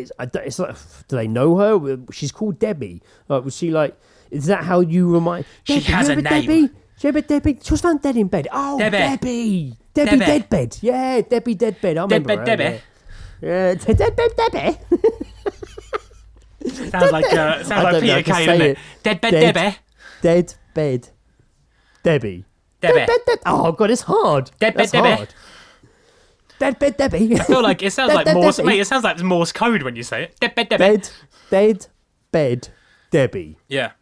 like, do they know her? She's called Debbie. Like, was she like? Is that how you remind? She has a name. Debbie? She ever Debbie? She was found dead in bed. Oh, Debbie. Debbie Deadbed. Yeah, Debbie Deadbed. I remember her. Debbie. Yeah, Deadbed Debbie. Sounds like Peter Kay, doesn't it? Deadbed Debbie. Deadbed Debbie. Debbie. Oh god, it's hard. Deadbed Debbie. Hard. Deadbed Debbie. I feel like it sounds like Morse. Mate, it sounds like Morse code when you say it. Deadbed Debbie. Bed Debbie. Yeah.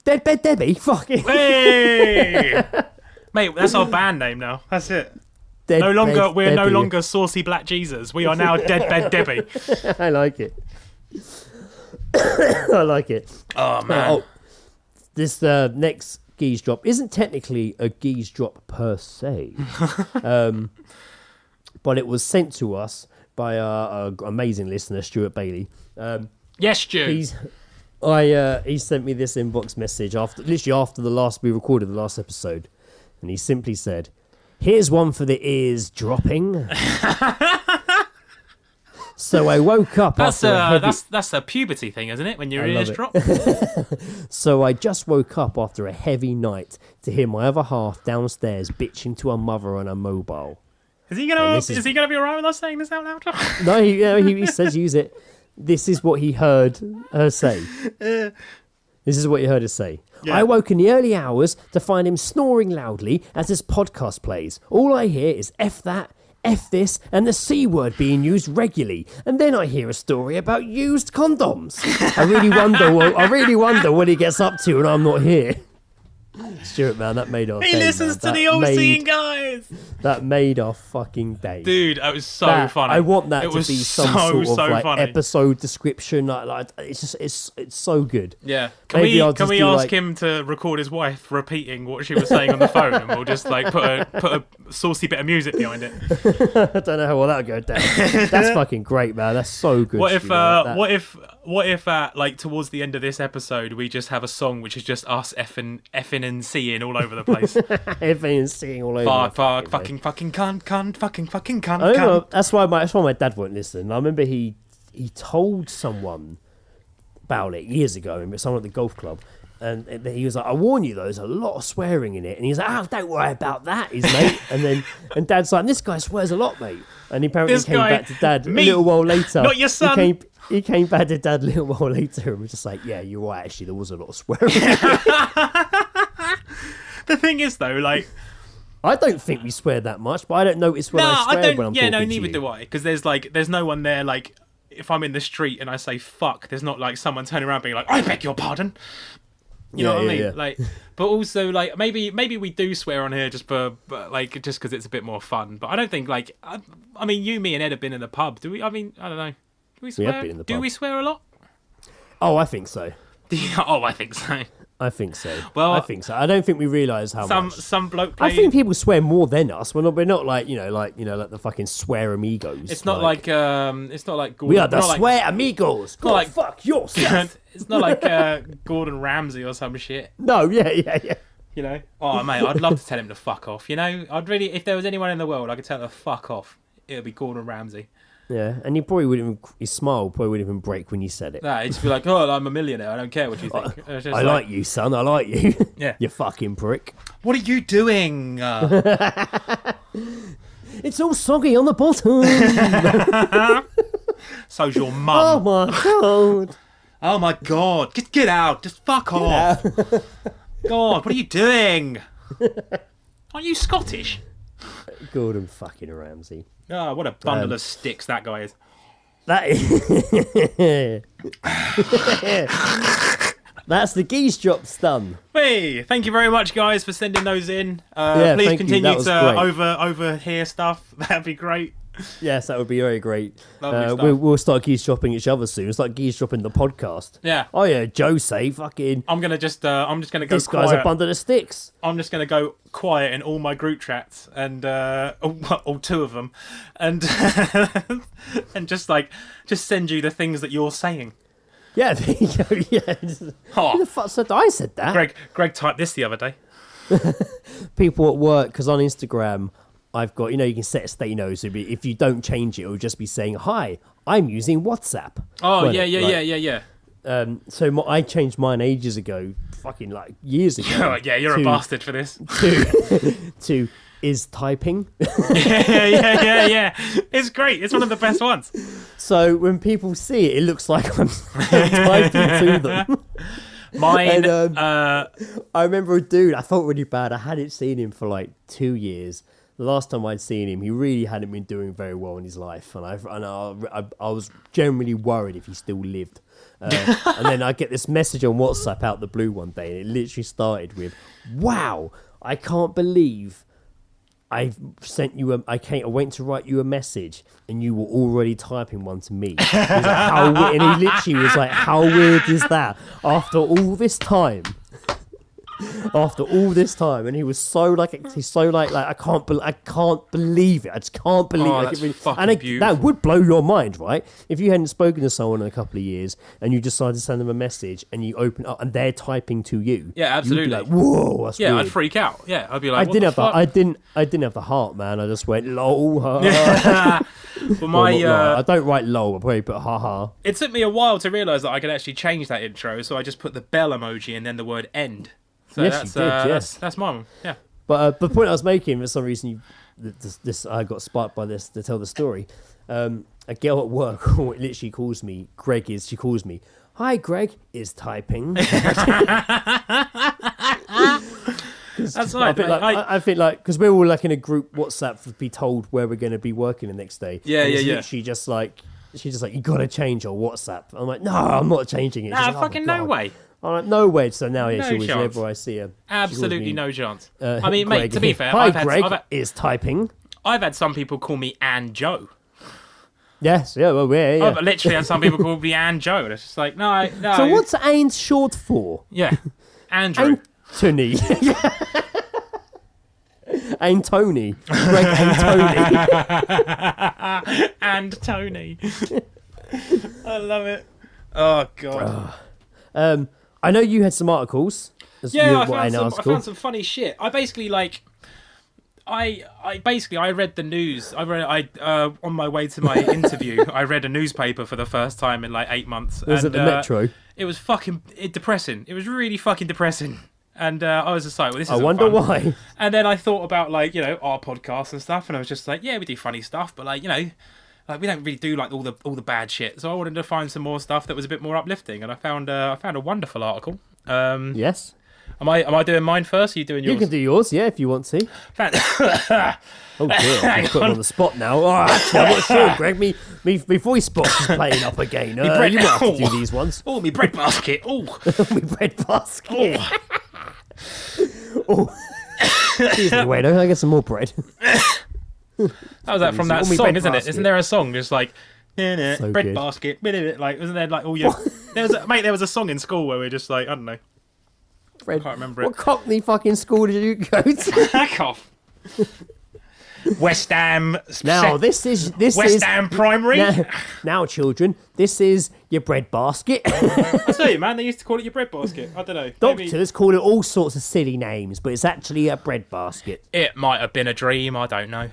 Deadbed Debbie. Fucking. Hey! Mate, that's our band name now. That's it. We're no longer Saucy Black Jesus. We are now Deadbed Debbie. I like it. I like it. Oh man. This next Geezdrop isn't technically a Geezdrop per se, but it was sent to us by our amazing listener Stuart Bailey. Yes, Stu. He sent me this inbox message after we recorded the last episode, and he simply said, "Here's one for the ears dropping." So I woke up that's after that's a puberty thing, isn't it? When your ears drop. So I just woke up after a heavy night to hear my other half downstairs bitching to her mother on a mobile. Is he gonna be alright with us saying this out loud? No, he says use it. This is what he heard her say. This is what he heard her say. Yeah. I woke in the early hours to find him snoring loudly as this podcast plays. All I hear is F that, F this, and the C word being used regularly. And then I hear a story about used condoms. I really wonder what he gets up to when I'm not here. Stuart, man, that made our day. He listens to the All Seeing Guys. That made our fucking day. Dude, that was so funny. I want that to be some sort of like funny. episode description. Like it's so good. Yeah. Can we ask him to record his wife repeating what she was saying on the phone, and we'll just like put a saucy bit of music behind it? I don't know how well that'll go down. That's fucking great, man. That's so good. What if like towards the end of this episode we just have a song which is just us effing and seeing all over the place. Effing and seeing all over. Fucking cunt. That's why my dad won't listen. I remember he told someone about it years ago. Someone at the golf club. And he was like, I warn you though, there's a lot of swearing in it. And he's like, oh, don't worry about that, his mate. And Dad's like, this guy swears a lot, mate. And he apparently came back to Dad a little while later. Not your son. He came back to Dad a little while later and was just like, yeah, you're right, actually, there was a lot of swearing. The thing is though, like, I don't think we swear that much, but I don't notice when I swear when I'm talking to you. Neither do I. Because there's no one there, like, if I'm in the street and I say fuck, there's not like someone turning around being like, I beg your pardon. You know what I mean? Yeah. Like, but also like maybe we do swear on here just because it's a bit more fun. But I don't think like I mean you, me, and Ed have been in the pub. Do we? I mean I don't know. Do we swear? We have been in the pub. Do we swear a lot? Oh, I think so. Oh, I think so. I think so. Well, I think so. I don't think we realise how much. Some bloke. I think people swear more than us. We're not like like the fucking swear amigos. It's not like Gordon, we are the swear amigos. Go like fuck yourself. It's not like Gordon Ramsay or some shit. No, yeah. You know. Oh mate, I'd love to tell him to fuck off. You know, I'd really, if there was anyone in the world I could tell him to fuck off, it would be Gordon Ramsay. Yeah, and he probably wouldn't. His smile probably wouldn't even break when you said it. Nah, he'd just be like, "Oh, I'm a millionaire. I don't care what you think." I like you, son. I like you. Yeah, you fucking prick. What are you doing? It's all soggy on the bottom. So's your mum. Oh my god. Oh my god. Get out. Just fuck off. God, what are you doing? Aren't you Scottish? Gordon fucking Ramsay. Oh, what a bundle of sticks that guy is. That is... That's the Geezdrops done. Hey, thank you very much, guys, for sending those in. Please continue to overhear stuff. That'd be great. Yes, that would be very great. We'll start geezdropping each other soon. It's like geezdropping the podcast. Yeah. Oh yeah, Joe say fucking. I'm just gonna go. This quiet. guy's a bundle of sticks. I'm just gonna go quiet in all my group chats and all two of them, and and just send you the things that you're saying. Yeah, there you go. Yeah. Who the fuck said I said that? Greg typed this the other day. People at work, because on Instagram, I've got, you can set a state note. So if you don't change it, it'll just be saying, "Hi, I'm using WhatsApp." Oh, Well, yeah. So I changed mine ages ago, fucking like years ago. Yeah, you're a bastard for this. To is typing. yeah. It's great. It's one of the best ones. So when people see it, it looks like I'm typing to them. Mine. And, I remember a dude, I felt really bad. I hadn't seen him for like 2 years. The last time I'd seen him, he really hadn't been doing very well in his life. And I was generally worried if he still lived. And then I get this message on WhatsApp out the blue one day, and it literally started with, "Wow, I can't believe I went to write you a message and you were already typing one to me." He was like, and he literally was like, "How weird is that? After all this time." And he was so like I can't believe it. I just can't believe it. That's Really, fucking beautiful. That would blow your mind, right? If you hadn't spoken to someone in a couple of years and you decided to send them a message and you open up and they're typing to you. Yeah, absolutely. You'd be like, "Whoa, that's weird." I'd freak out. Yeah, I'd be like, I didn't have the heart, man. I just went lol. Well, I don't write lol. I probably put haha. It took me a while to realise that I could actually change that intro, so I just put the bell emoji and then the word end. So Yes, that's, you did, yes. That's my one. Yeah. But the point I was making, for some reason, I got sparked by this to tell the story. A girl at work literally calls me, she calls me, "Hi, Greg is typing." That's right. I think like because we're all like in a group WhatsApp to be told where we're going to be working the next day. Yeah. Literally just like she's just like, "You got to change your WhatsApp." I'm like, "No, I'm not changing it." She's like, "Oh, fucking my no God." way. I'm like, "No way." So now, No she always, chance. whenever I see her, Absolutely no chance. I mean, mate, to be fair, "Hi, I've Greg had is typing." I've had some people call me Ann Joe. Yes, yeah, well, yeah. I've literally had some people call me Ann Joe. And it's just like, no. So what's AIN short for? Yeah, Andrew. Anthony. Antony. Greg Antony. And Tony. I love it. Oh, God. I know you had some articles. Yeah, I found some funny shit. I basically I read the news. On my way to my interview, I read a newspaper for the first time in like 8 months. Was it the Metro? It was fucking depressing. It was really fucking depressing. And I was just like, well, this is I wonder why. And then I thought about our podcast and stuff, and I was just like, yeah, we do funny stuff, but we don't really do like all the bad shit. So I wanted to find some more stuff that was a bit more uplifting, and I found a wonderful article. Yes. Am I doing mine first? Are you doing yours? You can do yours, yeah, if you want to. Oh dear, I'm put on the spot now. Oh, actually, I'm not sure, Greg. Me voice box is playing up again. You might have to do these ones. Oh, me bread basket. Oh, me bread basket. Oh. Excuse me, wait, I get some more bread. How was that from that song, isn't it? Isn't there a song just like So bread good. basket? Like, wasn't there like all your? There was a song in school where we are just like, I don't know. Bread. I can't remember What it. Cockney fucking school did you go to? Back off. West Ham. Now this is West Ham Primary. Now, children, this is your bread basket. I tell you, man, they used to call it your bread basket. I don't know. Doctors call it all sorts of silly names, but it's actually a bread basket. It might have been a dream. I don't know.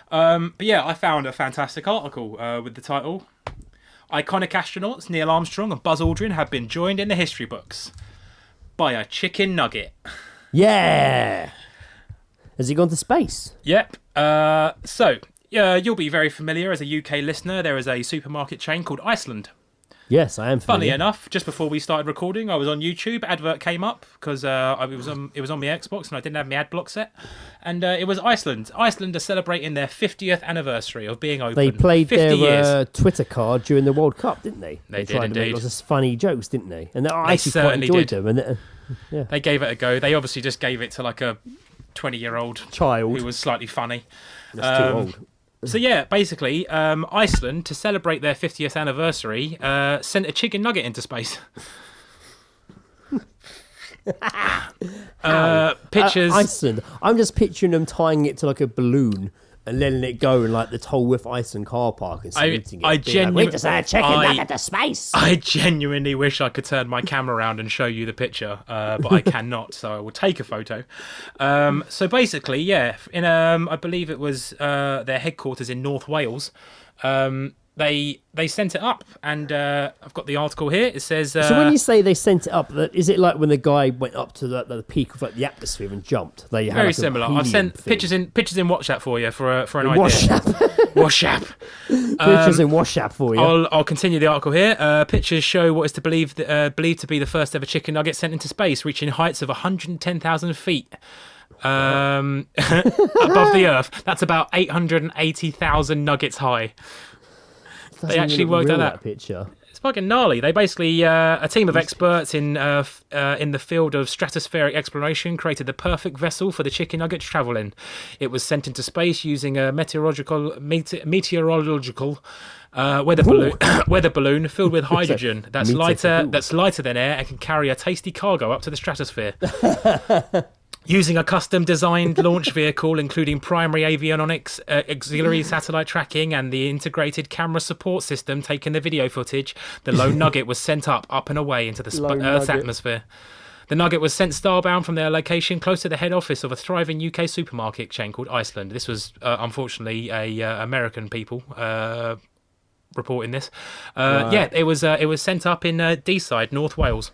But yeah, I found a fantastic article with the title "Iconic astronauts Neil Armstrong and Buzz Aldrin have been joined in the history books by a chicken nugget." Yeah. Has he gone to space? Yep. You'll be very familiar as a UK listener. There is a supermarket chain called Iceland. Yes, I am Funny familiar. enough, just before we started recording, I was on YouTube. Advert came up because it was on my Xbox and I didn't have my ad block set. And it was Iceland. Iceland are celebrating their 50th anniversary of being open. They played 50 their years. Twitter card during the World Cup, didn't they? They did tried to make indeed. lots of funny jokes, didn't they? And I actually quite certainly enjoyed did. them. And They gave it a go. They obviously just gave it to like a 20-year-old child. who was slightly funny. That's too old. So yeah, basically, Iceland, to celebrate their 50th anniversary, sent a chicken nugget into space. Pictures. Iceland. I'm just picturing them tying it to like a balloon and letting it go in like the Tolworth Iceland car park and saluting it. I We just had a chicken nugget to space. I genuinely wish I could turn my camera around and show you the picture, but I cannot. So I will take a photo. So basically, yeah, in I believe it was their headquarters in North Wales. They sent it up, and I've got the article here. It says. So when you say they sent it up, is it like when the guy went up to the peak of like the atmosphere and jumped? They had very like similar. I've sent pictures in WhatsApp for you for an idea. WhatsApp. Pictures in WhatsApp for you. I'll continue the article here. Pictures show what is believed to be the first ever chicken nugget sent into space, reaching heights of 110,000 feet. Above the Earth. That's about 880,000 nuggets high. They actually worked out that picture. It's fucking gnarly. They basically a team of experts in the field of stratospheric exploration created the perfect vessel for the chicken nugget to travel in. It was sent into space using a meteorological weather balloon filled with hydrogen that's lighter than air and can carry a tasty cargo up to the stratosphere. Using a custom-designed launch vehicle, including primary avionics, auxiliary satellite tracking, and the integrated camera support system taking the video footage, the lone nugget was sent up and away into the Earth's atmosphere. The nugget was sent starbound from their location close to the head office of a thriving UK supermarket chain called Iceland. This was, unfortunately, American people reporting this. Right. Yeah, it was sent up in Deeside, North Wales.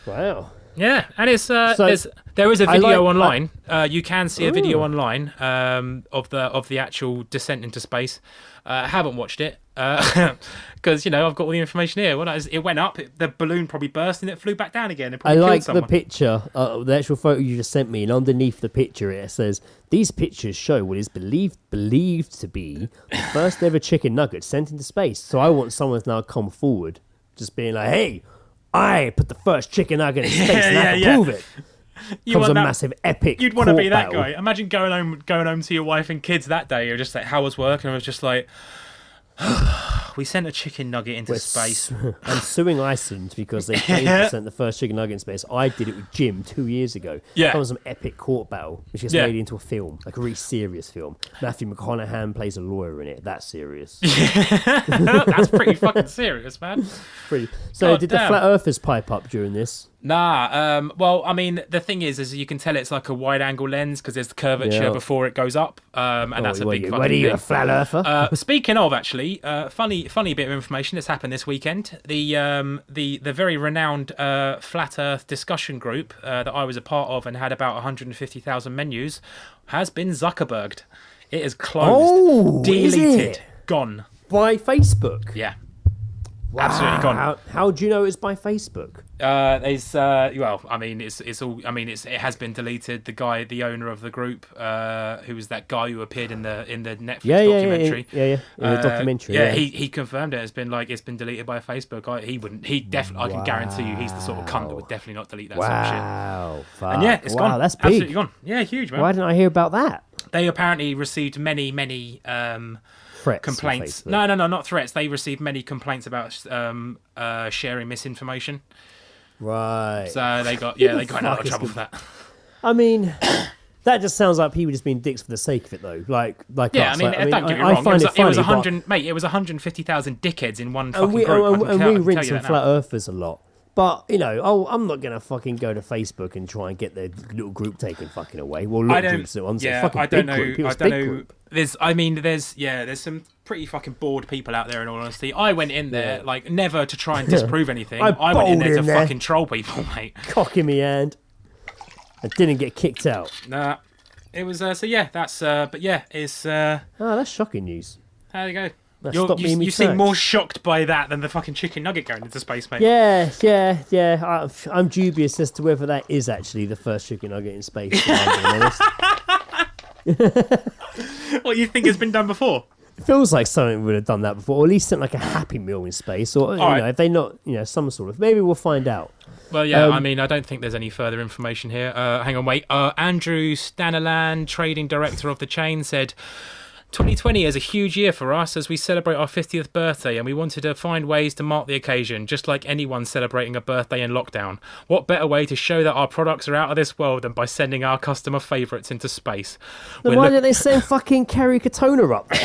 Wow. Yeah, and it's there is a video online. You can see a video online of the actual descent into space. I haven't watched it because I've got all the information here. It went up, the balloon probably burst, and it flew back down again. And I like someone. the picture, the actual photo you just sent me, and underneath the picture it says, "These pictures show what is believed to be the first ever chicken nugget sent into space." So I want someone to now come forward, just being like, "Hey, I put the first chicken nugget in space, and I can prove it." Comes a massive epic. You'd want to be that battle. guy. Imagine going home to your wife and kids that day. You're just like, "How was work?" And I was just like, "We sent a chicken nugget into space." I'm suing Iceland because they claimed to send the first chicken nugget in space. I did it with Jim 2 years ago. Yeah. That was some epic court battle, which gets made into a film, like a really serious film. Matthew McConaughey plays a lawyer in it. That's serious. That's pretty fucking serious, man. So did the flat earthers pipe up during this? Nah, well, I mean, the thing is you can tell it's like a wide-angle lens because there's the curvature before it goes up, and that's a big fucking What are you, thing. a flat earther? Speaking of, actually, funny bit of information that's happened this weekend. The very renowned Flat Earth discussion group that I was a part of and had about 150,000 menus has been Zuckerberged. It is closed, deleted, gone. By Facebook? Yeah. Wow. Absolutely gone. How do you know it's by Facebook? It has been deleted. The owner of the group, who was that guy who appeared in the Netflix documentary. The documentary. He confirmed it. It's been deleted by Facebook. I can guarantee you, he's the sort of cunt that would definitely not delete that sort of shit. Wow. And yeah, it's gone. That's big. Absolutely gone. Yeah, huge, man. Why didn't I hear about that? They apparently received many Threats, complaints. No, not threats. They received many complaints about sharing misinformation. Right. So they got in a lot of trouble for that. I mean, that just sounds like people just being dicks for the sake of it, though. Like yeah, us. don't get me wrong. It was 150,000 dickheads in one fucking group. And we rinse some flat earthers a lot. But, I'm not going to fucking go to Facebook and try and get their little group taken fucking away. Well, little groups at once. Yeah, I don't know. There's some pretty fucking bored people out there, in all honesty. I went in there, never to try and disprove anything. I went in there to fucking troll people, mate. Cock in my hand. I didn't get kicked out. Nah. It was, it's... that's shocking news. There you go. You seem more shocked by that than the fucking chicken nugget going into space, mate. Yeah. I'm dubious as to whether that is actually the first chicken nugget in space. If I'm being honest. What, you think it's been done before? It feels like something would have done that before, or at least sent like a Happy Meal in space, or if they not, some sort of. Maybe we'll find out. Well, yeah, I don't think there's any further information here. Hang on, wait. Andrew Staniland, trading director of the chain, said, 2020 is a huge year for us as we celebrate our 50th birthday, and we wanted to find ways to mark the occasion, just like anyone celebrating a birthday in lockdown. What better way to show that our products are out of this world than by sending our customer favourites into space? Then why didn't they send fucking Kerry Katona up there?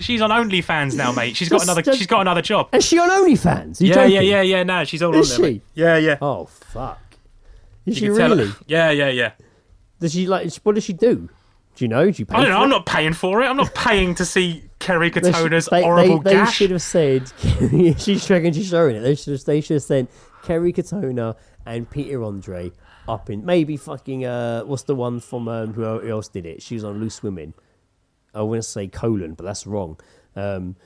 She's on OnlyFans now, mate. She's got another job. Is she on OnlyFans? Yeah. No, she's all Is on she? there, mate. Yeah. Oh fuck! Is You she can tell really? Yeah. Does she what does she do? Do you know? Do you pay? I don't know. for I'm it? not paying for it. I'm not paying to see Kerry Katona's They horrible they gash. should have said. She's showing it. They should have sent Kerry Katona and Peter Andre up in maybe fucking what's the one from who else did it? She was on Loose Women. I want to say Colon, but that's wrong.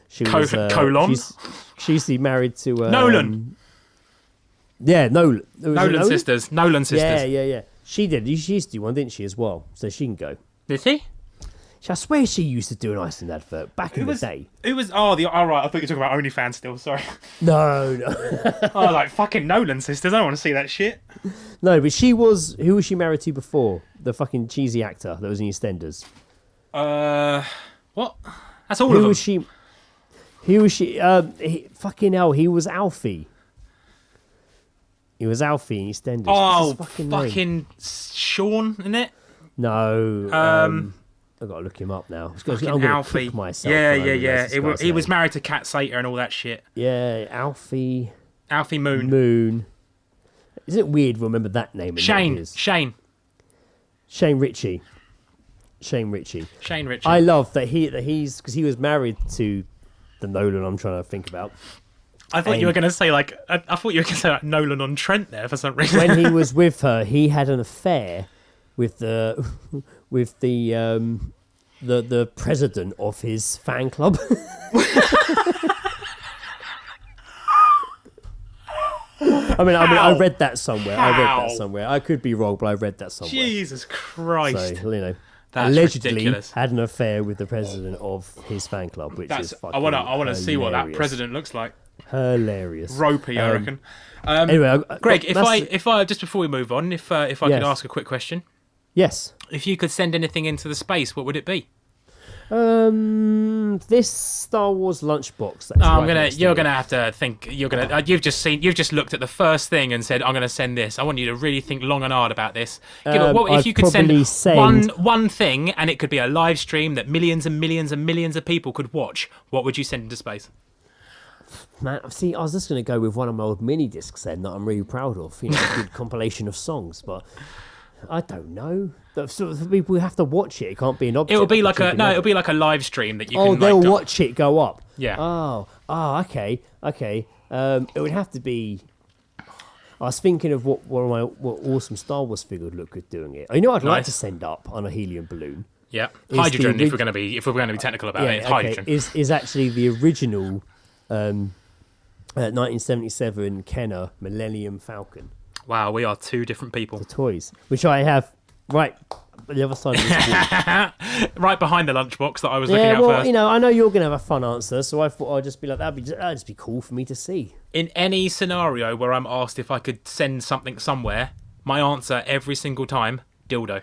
She was Colon? She's married to Nolan. Yeah, Nolan. Nolan sisters. Yeah. She did. She used to do one, didn't she, as well? So she can go. Did she? I swear she used to do an Iceland advert back in the day. Who was? Oh, right. I thought you were talking about OnlyFans still. Sorry. No. Oh, like fucking Nolan sisters. I don't want to see that shit. No, but she was. Who was she married to before? The fucking cheesy actor that was in EastEnders. What? That's all Who of them. was she? Who was she? Fucking hell, he was Alfie. He was Alfie in EastEnders. Oh, What's his fucking name? Sean, isn't it? No. I've got to look him up now. I'm Fucking going to Alfie. kick myself. Yeah. He was married to Cat Sater and all that shit. Yeah, Alfie Moon. Moon. Isn't it weird to remember that name? Shane Ritchie. I I love that he's because he was married to the Nolan I'm trying to think about. I thought you were going to say I thought you were going to say like Nolan on Trent there for some reason. When he was with her, he had an affair with the president of his fan club. I read that somewhere. I could be wrong, but I read that somewhere. Jesus Christ. So, That's allegedly ridiculous. had an affair with the president of his fan club, which is fucking I want to see what that hilarious. president looks like. Hilarious. Ropey, I reckon. Anyway, Greg, if I just before we move on, if I Yes. could ask a quick question, yes. if you could send anything into the space, what would it be? This Star Wars lunchbox. That's You're gonna have to think. You've just looked at the first thing and said, "I'm gonna send this." I want you to really think long and hard about this. If you could send one thing, and it could be a live stream that millions and millions and millions of people could watch, what would you send into space? Man, see, I was just going to go with one of my old mini discs then that I'm really proud of. A good compilation of songs, but I don't know. So people have to watch it. It can't be an object. It'll be like a live stream that you can. They'll watch it go up. Yeah. Oh, okay. It would have to be. I was thinking of what awesome Star Wars figure would look good doing it. I'd like to send up on a helium balloon. Yeah, hydrogen. If we're going to be technical about it, hydrogen is actually the original 1977 Kenner Millennium Falcon. Wow, we are two different people. The toys, which I have right on the other side of this wall. Right behind the lunchbox that I was looking at first. I know you're going to have a fun answer, so I thought I'd just be like, that'd just be cool for me to see. In any scenario where I'm asked if I could send something somewhere, my answer every single time, dildo.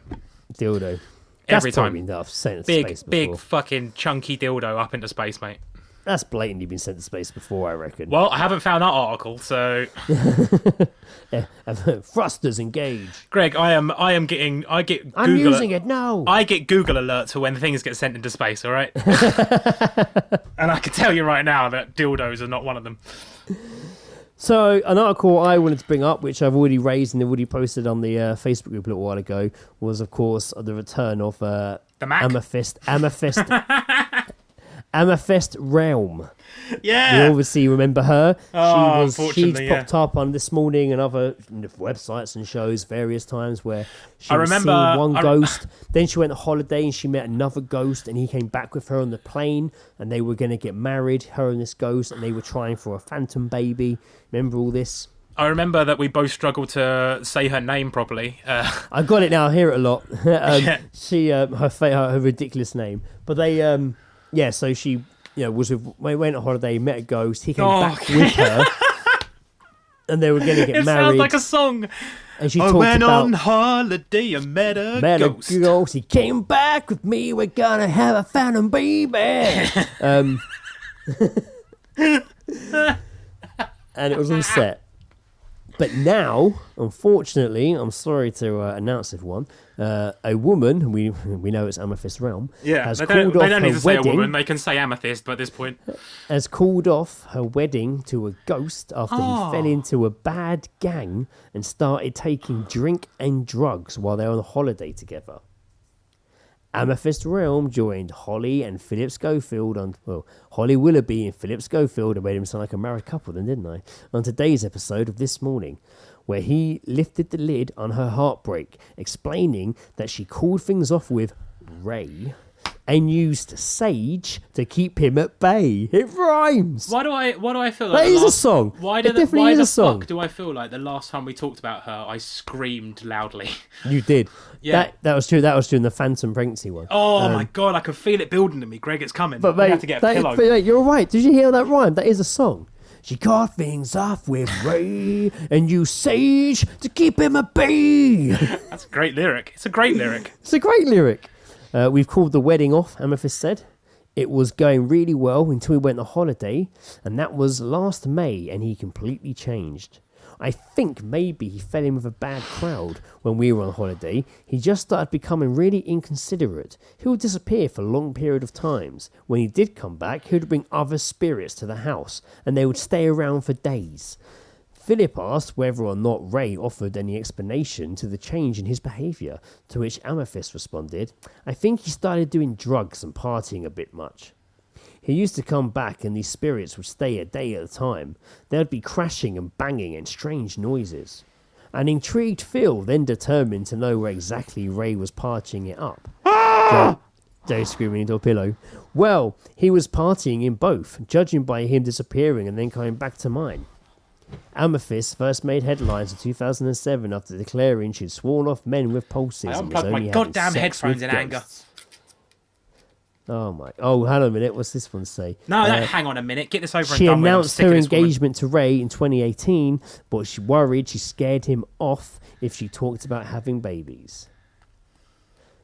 Every time. I've sent to space before. Big fucking chunky dildo up into space, mate. That's blatantly been sent to space before, I reckon. Well, I haven't found that article, so thrusters engage. Greg, I'm using it now. I get Google alerts for when things get sent into space, all right? And I can tell you right now that dildos are not one of them. So, an article I wanted to bring up, which I've already raised and already posted on the Facebook group a little while ago, was, of course, the return of the Mac? Amethyst Realm. Yeah. You obviously remember her. She's yeah. popped up on This Morning and other websites and shows various times where she was remember seeing one ghost. Then she went on holiday and she met another ghost and he came back with her on the plane and they were going to get married, her and this ghost, and they were trying for a phantom baby. Remember all this? I remember that we both struggled to say her name properly. I got it now. I hear it a lot. She her ridiculous name. But they... Yeah, so she, went on holiday, met a ghost. He came back with her, and they were going to get It married. sounds like a song. And she I talked went about on holiday and met a ghost. He came back with me. We're gonna have a phantom baby. And it was all set. But now, unfortunately, I'm sorry to announce everyone, a woman, we know it's Amethyst Realm, has they called don't off need her to say a wedding. woman. They can say Amethyst, but at this point, Has called off her wedding to a ghost after he fell into a bad gang and started taking drink and drugs while they were on a holiday together. Amethyst Realm joined Holly and Philip Schofield Holly Willoughby and Philip Schofield. I made him sound like a married couple then, didn't I? On today's episode of This Morning, where he lifted the lid on her heartbreak, explaining that she called things off with Ray and used Sage to keep him at bay. It rhymes. why do I feel like That is a song. Why It definitely why is the a song. fuck do I feel like the last time we talked about her, I screamed loudly? You did. Yeah. That was true. That was during the Phantom pregnancy one. Oh my god, I can feel it building to me. Greg, it's coming. But we mate, have to get a pillow. but mate, you're right. Did you hear that rhyme? That is a song. She caught things off with Ray and used Sage to keep him at bay. That's a great lyric. It's a great lyric. It's a great lyric. We've called the wedding off, Amethyst said. It was going really well until we went on holiday, and that was last May, and he completely changed. I think maybe he fell in with a bad crowd when we were on holiday. He just started becoming really inconsiderate. He would disappear for a long period of times. When he did come back, he would bring other spirits to the house, and they would stay around for days. Philip asked whether or not Ray offered any explanation to the change in his behaviour, to which Amethyst responded, I think he started doing drugs and partying a bit much. He used to come back and these spirits would stay a day at a time. There would be crashing and banging and strange noises. An intrigued Phil then determined to know where exactly Ray was partying it up. Joe screaming into a pillow. Well, he was partying in both, judging by him disappearing and then coming back to mine. Amethyst first made headlines in 2007 after declaring she'd sworn off men with pulses. I and was unplugged my only having goddamn sex headphones with in anger. ghosts. Oh, hang on a minute. What's this one say? No, hang on a minute. Get this over and She done with. I'm announced sick of her this woman. engagement to Ray in 2018, but she worried she scared him off if she talked about having babies.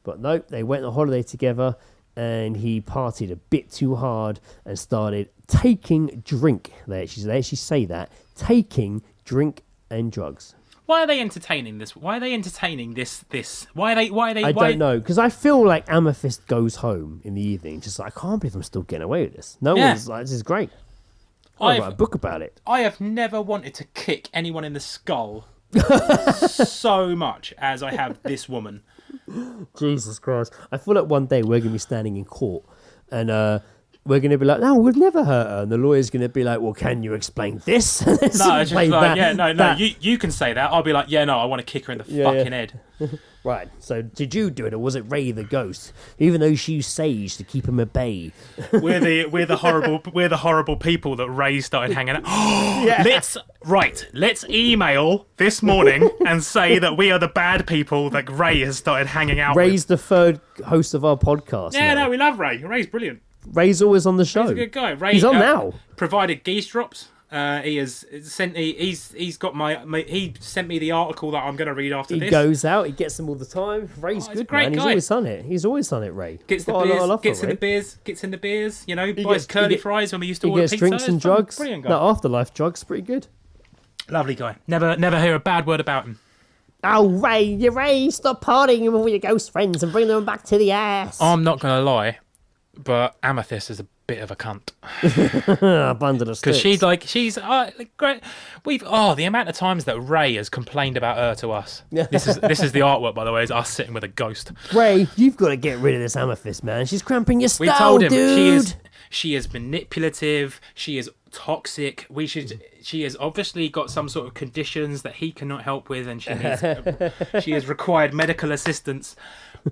But nope, they went on holiday together and he partied a bit too hard and started taking drink. They actually say that. Taking drink and drugs. Why are they entertaining this? Why are they entertaining this? Why are they? I don't know, because I feel like Amethyst goes home in the evening, just like, I can't believe I'm still getting away with this. No one's like, this is great. I'll write a book about it. I have never wanted to kick anyone in the skull so much as I have this woman. Jesus Christ. I feel like one day we're going to be standing in court and we're going to be like, no, we've never hurt her. And the lawyer's going to be like, well, can you explain this? No, it's just like, you can say that. I'll be like, yeah, no, I want to kick her in the fucking head. Right, so did you do it, or was it Ray the ghost? Even though she used Sage to keep him at bay. We're the horrible people that Ray started hanging out. Let's email this morning and say that we are the bad people that Ray has started hanging out with. Ray's the third host of our podcast. Yeah, now. no, we love Ray. Ray's brilliant. Ray's always on the show. He's a good guy. Ray, he's on now. Provided Geezdrops. He has sent. He's got my. He sent me the article that I'm going to read after this. He goes out. He gets them all the time. Ray's good, great man. guy. He's always on it. He's always on it. Ray gets the beers. Gets in the beers. You know, buys curly fries when we used to order pizza. He gets drinks and drugs. Brilliant guy. No, Afterlife drugs. Pretty good. Lovely guy. Never hear a bad word about him. Oh, Ray, stop partying with all your ghost friends and bring them back to the ass. I'm not going to lie, but Amethyst is a bit of a cunt. Bundle of sticks. Because she's great. The amount of times that Ray has complained about her to us. This is the artwork, by the way, is us sitting with a ghost. Ray, you've got to get rid of this Amethyst, man. She's cramping your style, We told him dude. she is manipulative. She is toxic. She has obviously got some sort of conditions that he cannot help with, and she has required medical assistance.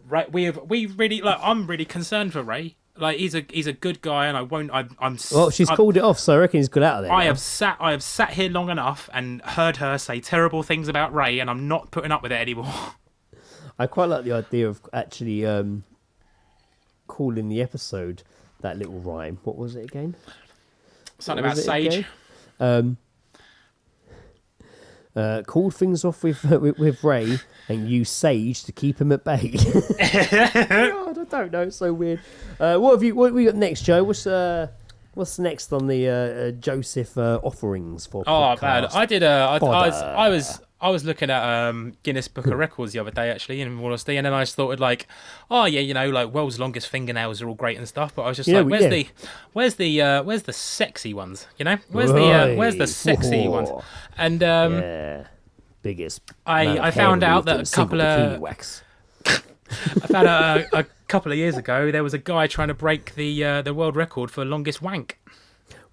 Right? I'm really concerned for Ray. Like he's a good guy, and I won't. Well, she's called it off, so I reckon he's got out of there. I have sat here long enough and heard her say terrible things about Ray, and I'm not putting up with it anymore. I quite like the idea of actually calling the episode that little rhyme. What was it again? Something about Sage. Called things off with Ray and used Sage to keep him at bay. God, I don't know. It's so weird. What have we got next, Joe? What's next on the Joseph offerings for? Oh podcast? Man, I was looking at Guinness Book of Records the other day, actually, in all honesty, and then I just thought, like, oh yeah, you know, like world's longest fingernails are all great and stuff, but I was just where's the sexy ones? You know, where's the sexy ones? And biggest. I found out that a couple of a couple of years ago there was a guy trying to break the world record for longest wank.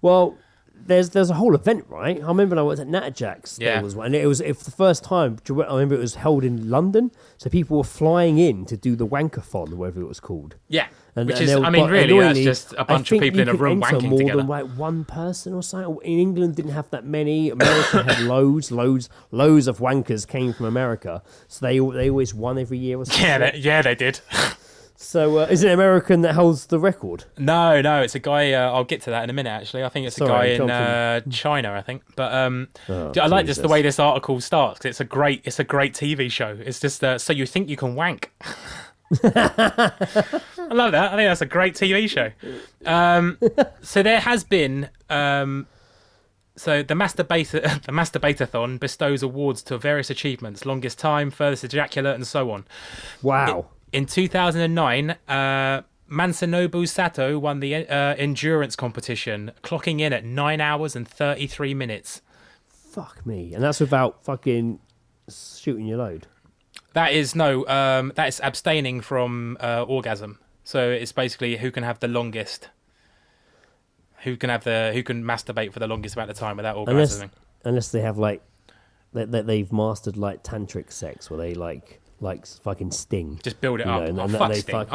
Well, there's a whole event, right? I remember when I was at Natterjack's. Yeah. There was one, and it was for the first time. I remember it was held in London, so people were flying in to do the wankathon, whatever it was called. Yeah, And, which and is, they were- I mean, but really, that's annoyingly, just a bunch of people in a room enter wanking more together. than like one person or something. In England, didn't have that many. America had loads of wankers came from America, so they always won every year or something. Yeah, they did. So is it an American that holds the record? No, it's a guy. I'll get to that in a minute. Actually, I think it's a guy in China. I think, but I like just the way this article starts. 'Cause it's a great TV show. It's just so you think you can wank. I love that. I think that's a great TV show. So there has been. So the Masturbatathon bestows awards to various achievements: longest time, furthest ejaculate, and so on. Wow. In 2009, Mansanobu Sato won the endurance competition, clocking in at 9 hours and 33 minutes. Fuck me. And that's without fucking shooting your load. That is abstaining from orgasm. So it's basically who can have the longest, who can masturbate for the longest amount of time without orgasming. Unless they have like they've mastered like tantric sex, where they like fucking Sting. Just build it up. Know, fuck Sting.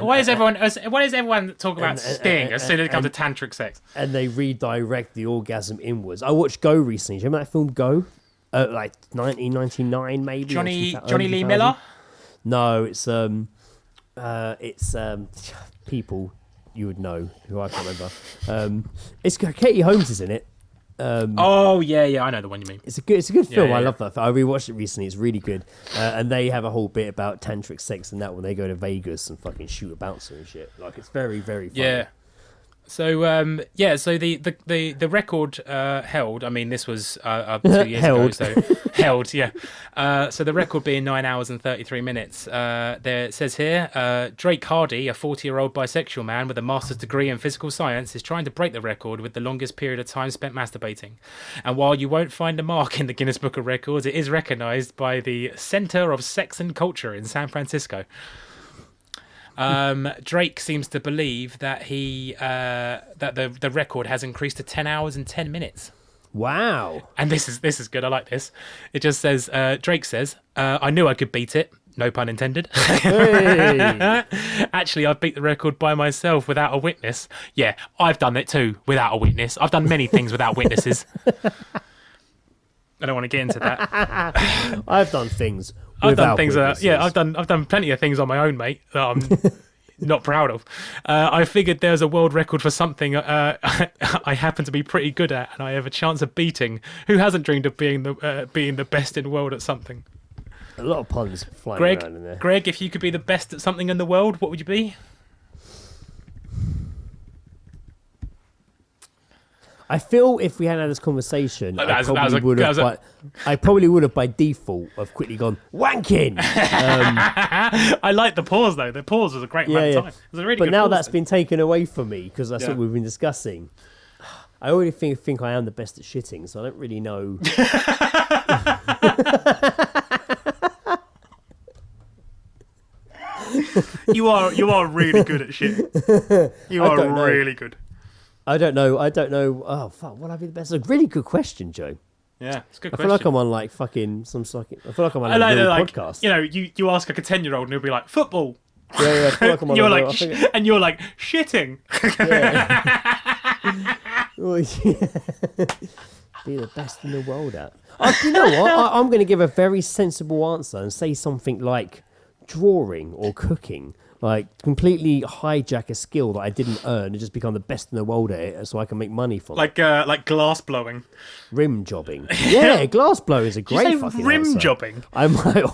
Why does everyone talk about Sting as soon as it comes to tantric sex? And they redirect the orgasm inwards. I watched Go recently. Do you remember that film Go? Like 1999 maybe. Johnny Lee Miller? No, it's people you would know who I can't remember. It's got Katie Holmes is in it. I know the one you mean. It's a good film. Yeah. I love that. I rewatched it recently. It's really good. And they have a whole bit about tantric sex and that when they go to Vegas and fucking shoot a bouncer and shit. Like it's very, very funny. Yeah. So so the record held. I mean, this was 2 years ago. So held, yeah. So the record being 9 hours and 33 minutes. There it says here, Drake Hardy, a 40-year-old bisexual man with a master's degree in physical science, is trying to break the record with the longest period of time spent masturbating. And while you won't find a mark in the Guinness Book of Records, it is recognised by the Center of Sex and Culture in San Francisco. Drake seems to believe that the record has increased to 10 hours and 10 minutes. Wow. And this is good. I like this. It just says, Drake says, I knew I could beat it. No pun intended. Hey. Actually, I beat the record by myself without a witness. Yeah, I've done it too without a witness. I've done many things without witnesses. I don't want to get into that. I've done things. I've done things. Witnesses. I've done plenty of things on my own, mate, that I'm not proud of. I figured there's a world record for something I happen to be pretty good at, and I have a chance of beating. Who hasn't dreamed of being the best in the world at something? A lot of puns flying around in there. Greg, if you could be the best at something in the world, what would you be? I feel if we hadn't had this conversation, I probably would have by default have quickly gone wanking. I like the pause though. The pause was a great amount of time. It was a really but good now pause, that's been taken away from me because that's what we've been discussing. I already think I am the best at shitting, so I don't really know. You are really good at shit. You are really good. I don't know. Oh fuck! Would I be the best? It's a really good question, Joe. Yeah, it's a good I question. feel like I'm on like fucking some fucking. I feel like I'm on a real podcast. You know, you ask like a 10-year-old and he'll be like football. Yeah. I feel like I'm on you're a like real, and you're like shitting. Well, yeah. Be the best in the world at. You know what? I'm going to give a very sensible answer and say something like drawing or cooking. like completely hijack a skill that I didn't earn and just become the best in the world at it, so I can make money from it. Like glass blowing, rim jobbing. Yeah, glass blow is a great Did you say fucking rim answer. jobbing. I might.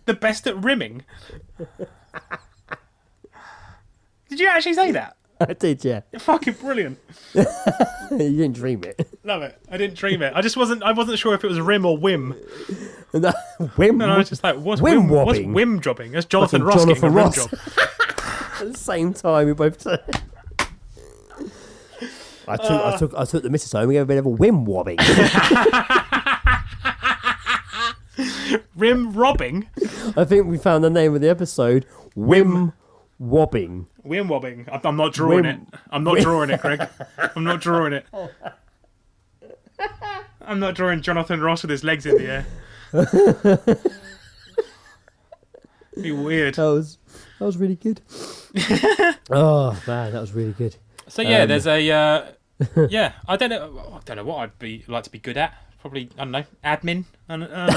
The best at rimming. Did you actually say that? I did, yeah. You're fucking brilliant. You didn't dream it. Love it. I didn't dream it. I wasn't sure if it was rim or whim. Whim. No, I was just like, what's whim whim? What's wobbing? whim jobbing? That's Jonathan Fucking Ross getting a rim Ross. job. At the same time, we both said. I took the missus home. We gave a bit of a whim wobbing. Rim robbing. I think we found the name of the episode. Whim wobbing. Whim wobbing. I'm not drawing it. I'm not drawing it, Craig. I'm not drawing it. I'm not drawing Jonathan Ross with his legs in the air. Be weird. That was really good. Oh man, that was really good. So yeah, there's a yeah. I don't know what I'd like to be good at. Probably I don't know, admin. I don't know.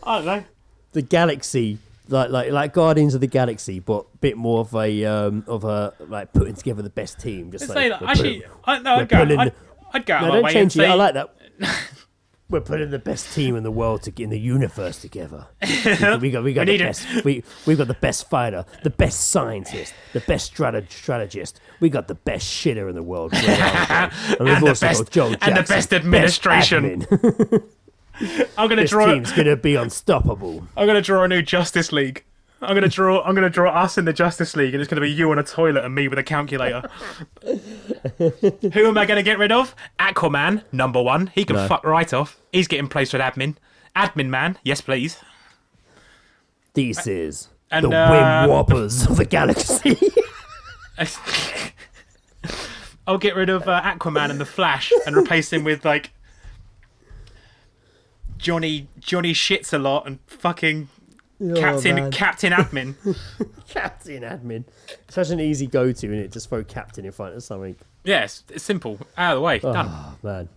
I don't know. The Galaxy, like Guardians of the Galaxy, but a bit more of a like putting together the best team. Just I'd like, go out of my don't way change and it. say, I like that. We're putting the best team in the world in the universe together. We got the best. We've got the best fighter, the best scientist, the best strategist. We got the best shitter in the world. And we've also got Joel Jackson, and the best administration. I'm gonna this draw. team's gonna be unstoppable. I'm gonna draw a new Justice League. I'm gonna draw us in the Justice League, and it's gonna be you on a toilet and me with a calculator. Who am I gonna get rid of? Aquaman, number one. He can fuck right off. He's getting placed with admin. Admin man, yes please. This is And, the Whim Whoppers of the Galaxy. I'll get rid of Aquaman and the Flash and replace him with like Johnny shits a lot and fucking Captain Admin. Captain Admin. Such an easy go-to, and it just throw Captain in front of something. Yes, it's simple. Out of the way. Done. Oh man,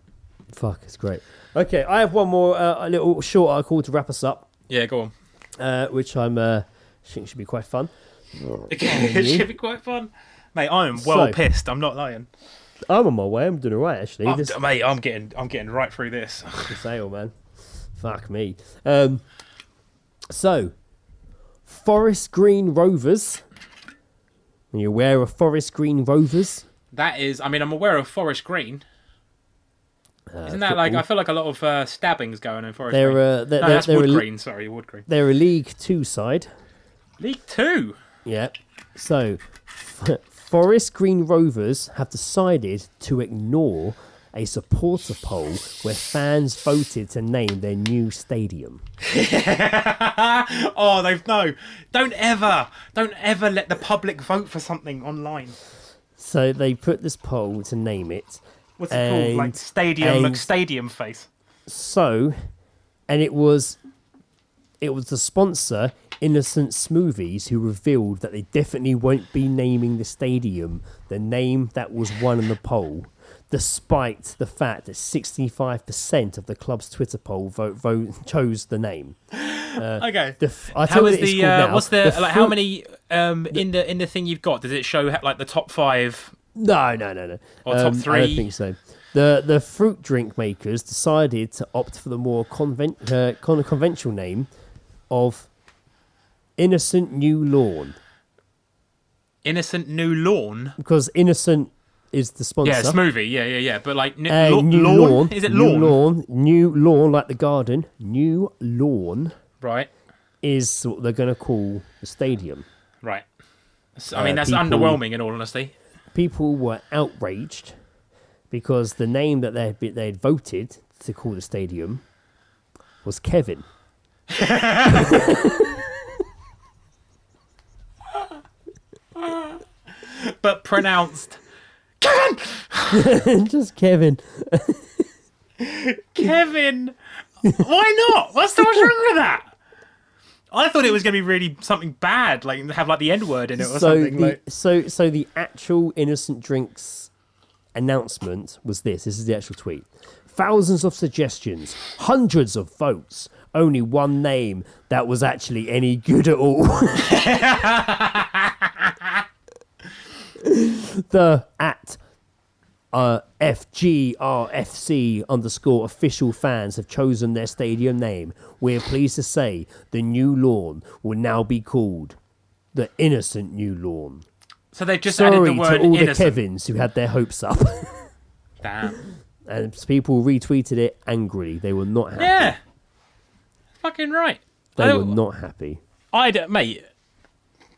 fuck, it's great. Okay, I have one more a little short article to wrap us up. Yeah, go on. Which I'm think should be quite fun. It should be quite fun, mate. I am well pissed. I'm not lying. I'm on my way. I'm doing all right actually. Mate, I'm getting right through this. Sale, man. Fuck me. So, Forest Green Rovers. Are you aware of Forest Green Rovers? That is, I mean, I'm aware of Forest Green. Isn't that football. like? I feel like a lot of stabbings going on in Forest They're, Green. they're, No, that's they're Wood a, Green. Sorry, Wood Green. They're a League 2 side. League 2. Yeah. So, Forest Green Rovers have decided to ignore a supporter poll where fans voted to name their new stadium. Oh, don't ever let the public vote for something online. So they put this poll to name it. What's it called? Like stadium face. So, and it was the sponsor, Innocent Smoothies, who revealed that they definitely won't be naming the stadium the name that was won in the poll, despite the fact that 65% of the club's Twitter poll vote chose the name. Okay. I'll tell you what it's called now. What's how many in the thing you've got? Does it show like the top 5? No. Or top 3? I don't think so. The fruit drink makers decided to opt for the more conventional name of Innocent New Lawn. Innocent New Lawn? Because Innocent is the sponsor. Yeah, smoothie. Yeah. But like New lawn? Lawn. Is it lawn? New Lawn, like the garden. New Lawn. Right. Is what they're going to call the stadium. Right. I mean, that's underwhelming in all honesty. People were outraged because the name that they had voted to call the stadium was Kevin. But pronounced Kevin. Just Kevin. Kevin. Why not? What's wrong with that? I thought it was going to be really something bad, like have like the N word in it or something. So the actual Innocent Drinks announcement was this. This is the actual tweet. Thousands of suggestions, hundreds of votes, only one name that was actually any good at all. The FGRFC_official fans have chosen their stadium name. We're pleased to say the new lawn will now be called the Innocent New Lawn. So they've just added the word to all innocent. the Kevins who had their hopes up. Damn. And people retweeted it angrily. They were not happy. Yeah. Fucking right. They were not happy. Mate,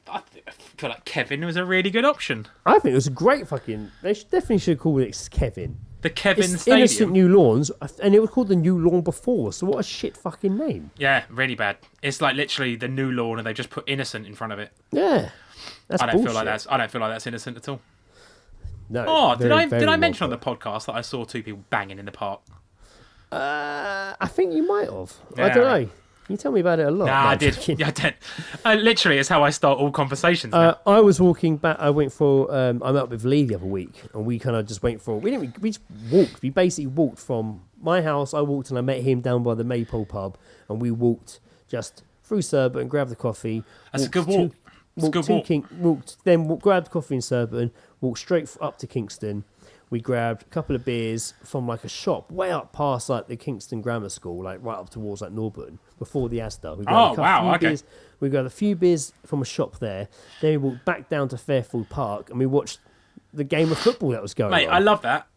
I feel like Kevin was a really good option. I think it was a great fucking... They definitely should call it Kevin. The Kevin It's Stadium. Innocent New Lawns, and it was called the New Lawn before, so what a shit fucking name. Yeah, really bad. It's like literally the new lawn and they just put innocent in front of it. Yeah. That's I don't bullshit. feel like that's innocent at all. No. Oh, very, did I very mention on well the podcast that I saw two people banging in the park? I think you might have. I Yeah. don't know. You tell me about it a lot. Nah, No, I I'm did. joking. Yeah, I did. Literally, it's how I start all conversations now. I was walking back. I went for. I met up with Lee the other week, and we kind of just went for. We just walked. We basically walked from my house. I walked, and I met him down by the Maypole pub, and we walked just through Surbiton, grabbed the coffee. That's a good walk. It's a good walk. Grabbed coffee in Surbiton, walked straight up to Kingston. We grabbed a couple of beers from like a shop way up past like the Kingston Grammar School, like right up towards like Norburton, before the Asda. We grabbed Okay. Beers. We grabbed a few beers from a shop there. Then we walked back down to Fairfield Park and we watched the game of football that was going Mate, on. I love that.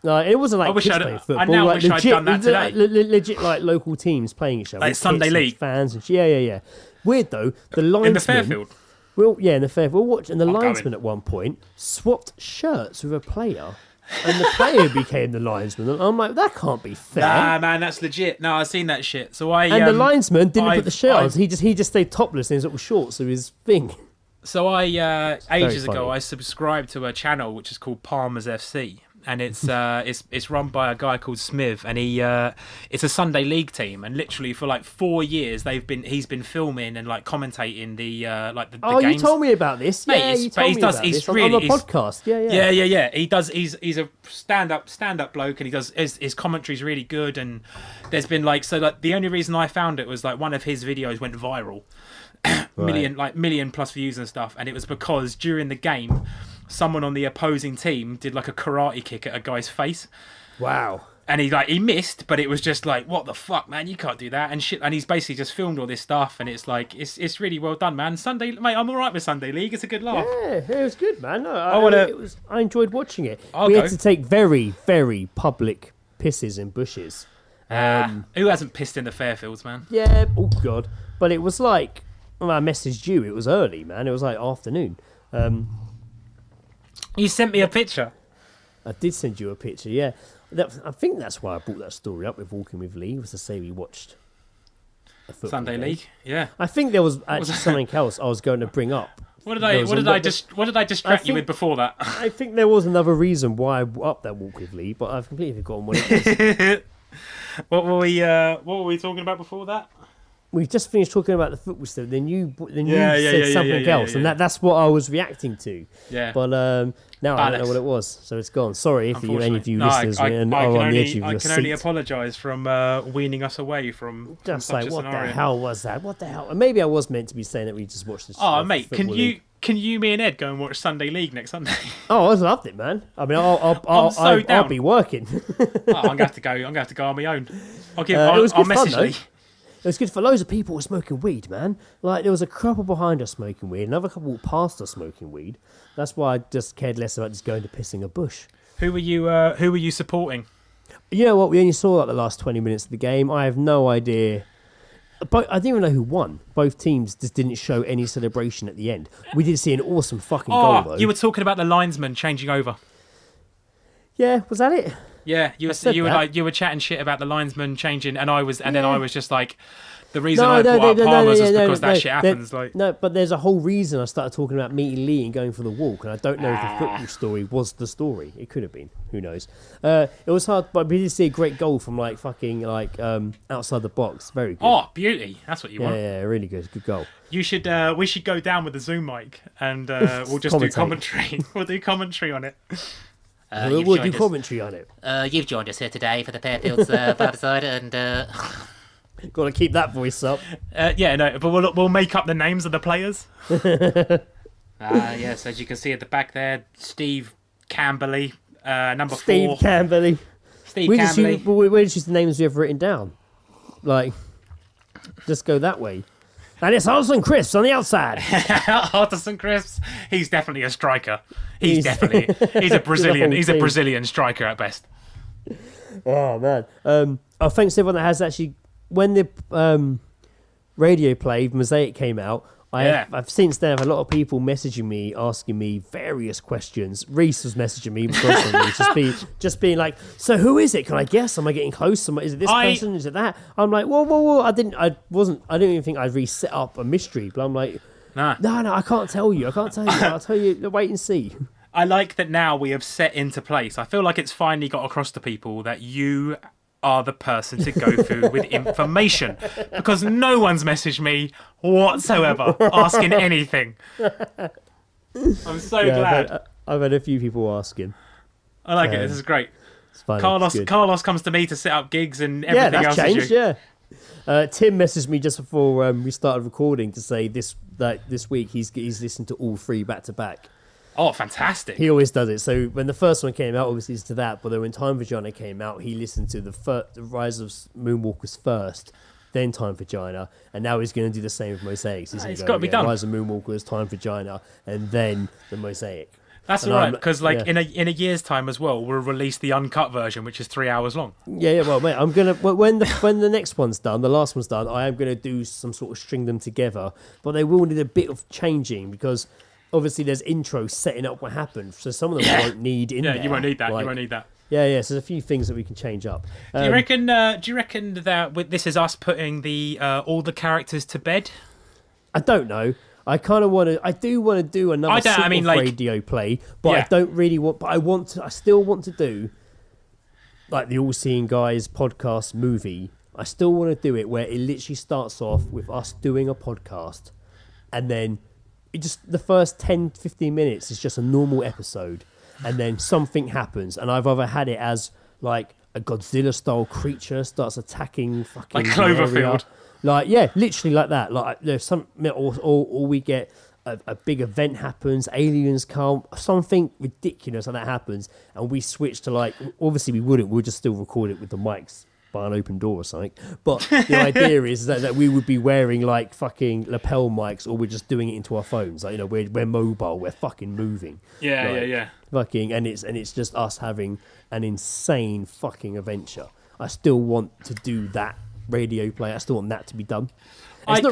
It wasn't like I wish kids I'd- playing I football. now like, wish I'd legit, done that today. Legit like local teams playing each other. Like with Sunday kids and league. fans and yeah. Weird though, the linesman In the Fairfield. Well, yeah, in the Fairfield. We'll watch, and the I'm linesman going. at one point swapped shirts with a player, and the player became the linesman. And I'm like, that can't be fair. Nah, man, that's legit. No, I've seen that shit. So And the linesman didn't put I've- the shirt on. I've- He just stayed topless in his little shorts of his thing. So ages funny. ago, I subscribed to a channel which is called Palmer's FC, and it's run by a guy called Smith, and it's a Sunday league team, and literally for like 4 years he's been filming and like commentating the games. You told me about this. Mate, Yeah, he's- you but told he me does- about he's this on really- the podcast. Yeah. Yeah. He's a stand up bloke, and he does his commentary's really good. And there's been the only reason I found it was like one of his videos went viral, million plus views and stuff, and it was because during the game, someone on the opposing team did like a karate kick at a guy's face. Wow. And he missed, but it was just like, what the fuck, man? You can't do that and shit. And he's basically just filmed all this stuff, and it's like it's really well done, man. Sunday, mate, I'm all right with Sunday League. It's a good laugh. Yeah, it was good, man. No, wanna- I enjoyed watching it. I'll we go. had to take very, very public pisses in bushes. Who hasn't pissed in the Fairfields, man? Yeah, oh god. But it was like, when I messaged you, it was early, man. It was like afternoon. You sent me a picture. I did send you a picture, yeah. I think that's why I brought that story up with Walking with Lee, was to say we watched a football Sunday game. League, yeah. I think there was actually something else I was going to bring up. What did There was I distract you think- with before that? I think there was another reason why I brought up that Walk with Lee, but I've completely forgotten what it was. What were we talking about before that? We just finished talking about the football stuff. Then you Yeah, said something else, and yeah. that's what I was reacting to. Yeah. But now I don't know Alex. what it was, so it's gone. Sorry if any of you Unfortunately. listeners I are can on the edge only, of I your can only seat. apologise from weaning us away from Just such like, a what scenario. the hell was that? What the hell? And maybe I was meant to be saying that we just watched this. Oh, mate, can you, me and Ed go and watch Sunday League next Sunday? Oh, I loved it, man. I mean, I'll down. be working. I'm gonna have to go. I'm gonna have to go on my own. It was I'll good fun, message though. Lee. It was good for loads of people were smoking weed, man. Like, there was a couple behind us smoking weed, another couple walked past us smoking weed. That's why I just cared less about just going to pissing a bush. Who were you supporting? You know what? We only saw like the last 20 minutes of the game. I have no idea. But I didn't even know who won. Both teams just didn't show any celebration at the end. We did see an awesome fucking goal, though. You were talking about the linesman changing over. Yeah, was that it? Yeah, you said were that. like you were chatting shit about the linesman changing, and then I was just like, the reason No, I no, brought no, up no, Palmer's no, is no, because no, that shit there- happens. Like, No, but there's a whole reason I started talking about meeting Lee and going for the walk, and I don't know if the football story was the story. It could have been. Who knows? It was hard, but we did see a great goal from outside the box. Very good. oh, beauty! That's what you yeah, want. yeah, really good. Good goal. You should. We should go down with the Zoom mic, and we'll just do Commentate. commentary. We'll do commentary on it. We'll do commentary on it. You've joined us here today for the Fairfields five-a-side, and Got to keep that voice up. But we'll make up the names of the players. Yes, as you can see at the back there, Steve Camberley, number 4. Steve Camberley. Where did you the names you have written down? Like, just go that way. And it's Alison Crisps on the outside. Alison Crisps. He's definitely a striker. He's a Brazilian. He's a Brazilian striker at best. Oh man. Thanks to everyone that has actually. When the radio play Mosaic came out, I've since then had a lot of people messaging me, asking me various questions. Reese was messaging me constantly, just being like, "So who is it? Can I guess? Am I getting close? Is it this person? Is it that?" I'm like, "Whoa! I didn't even think I'd reset up a mystery." But I'm like, No, I can't tell you. I'll tell you. Wait and see. I like that now we have set into place. I feel like it's finally got across to people that you are the person to go through with information, because no one's messaged me whatsoever asking anything. I'm so glad. I've had a few people asking. I like it. This is great. It's fun. Carlos comes to me to set up gigs and everything else. Changed, is you. Tim messaged me just before we started recording to say this week he's listened to all 3 back to back. Oh, fantastic. He always does it. So when the first one came out, obviously it's to that. But then when Time Vagina came out, he listened to the Rise of Moonwalkers first, then Time Vagina. And now he's going to do the same with Mosaics. It's got to be done. Rise of Moonwalkers, Time Vagina, and then the Mosaic. That's all right, because in a year's time as well, we'll release the uncut version, which is 3 hours long. Yeah. Well, mate, I'm gonna when the next one's done, the last one's done, I am gonna do some sort of string them together. But they will need a bit of changing because obviously there's intros setting up what happened, so some of them won't need in there. Yeah, you won't need that. You won't need that. Yeah. So there's a few things that we can change up. Do you reckon that this is us putting the all the characters to bed? I don't know. I kind of want to. I do want to do another radio play, but I don't really want. But I still want to do like the All Seeing Guys podcast movie. I still want to do it where it literally starts off with us doing a podcast, and then the first 10-15 minutes is just a normal episode, and then something happens, and I've either had it as like a Godzilla style creature starts attacking fucking like Cloverfield. Like, literally like that. Like, there's some, or we get a big event happens, aliens come, something ridiculous, and that happens, and we switch to like, obviously we wouldn't, we'll just still record it with the mics by an open door or something. But the idea is that we would be wearing like fucking lapel mics, or we're just doing it into our phones. Like, we're mobile, we're fucking moving. Yeah. Fucking, and it's just us having an insane fucking adventure. I still want to do that radio play. I still want that to be done. In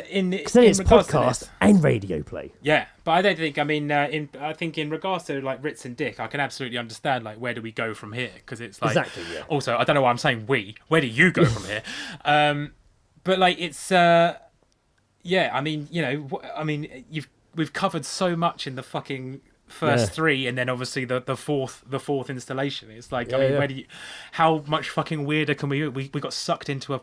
it's podcast and radio play. Yeah, but I don't think. I think in regards to like Ritz and Dick, I can absolutely understand like where do we go from here, because it's like exactly. Yeah. Also, I don't know why I'm saying we. Where do you go from here? But like it's we've covered so much in the fucking first 3, and then obviously the fourth installation. It's like, where do you? How much fucking weirder can we? We got sucked into a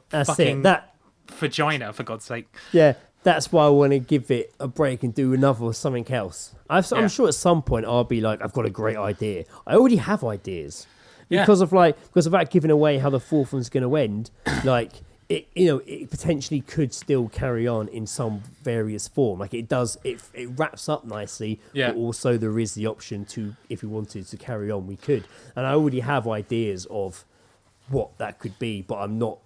vagina, for God's sake. Yeah, that's why I want to give it a break and do another something else. I'm sure at some point I'll be like, I've got a great idea. I already have ideas because of that giving away how the 4th one's going to end. Like, it potentially could still carry on in some various form. Like it does, it wraps up nicely. Yeah. But also there is the option to, if we wanted to carry on, we could. And I already have ideas of what that could be, but I'm not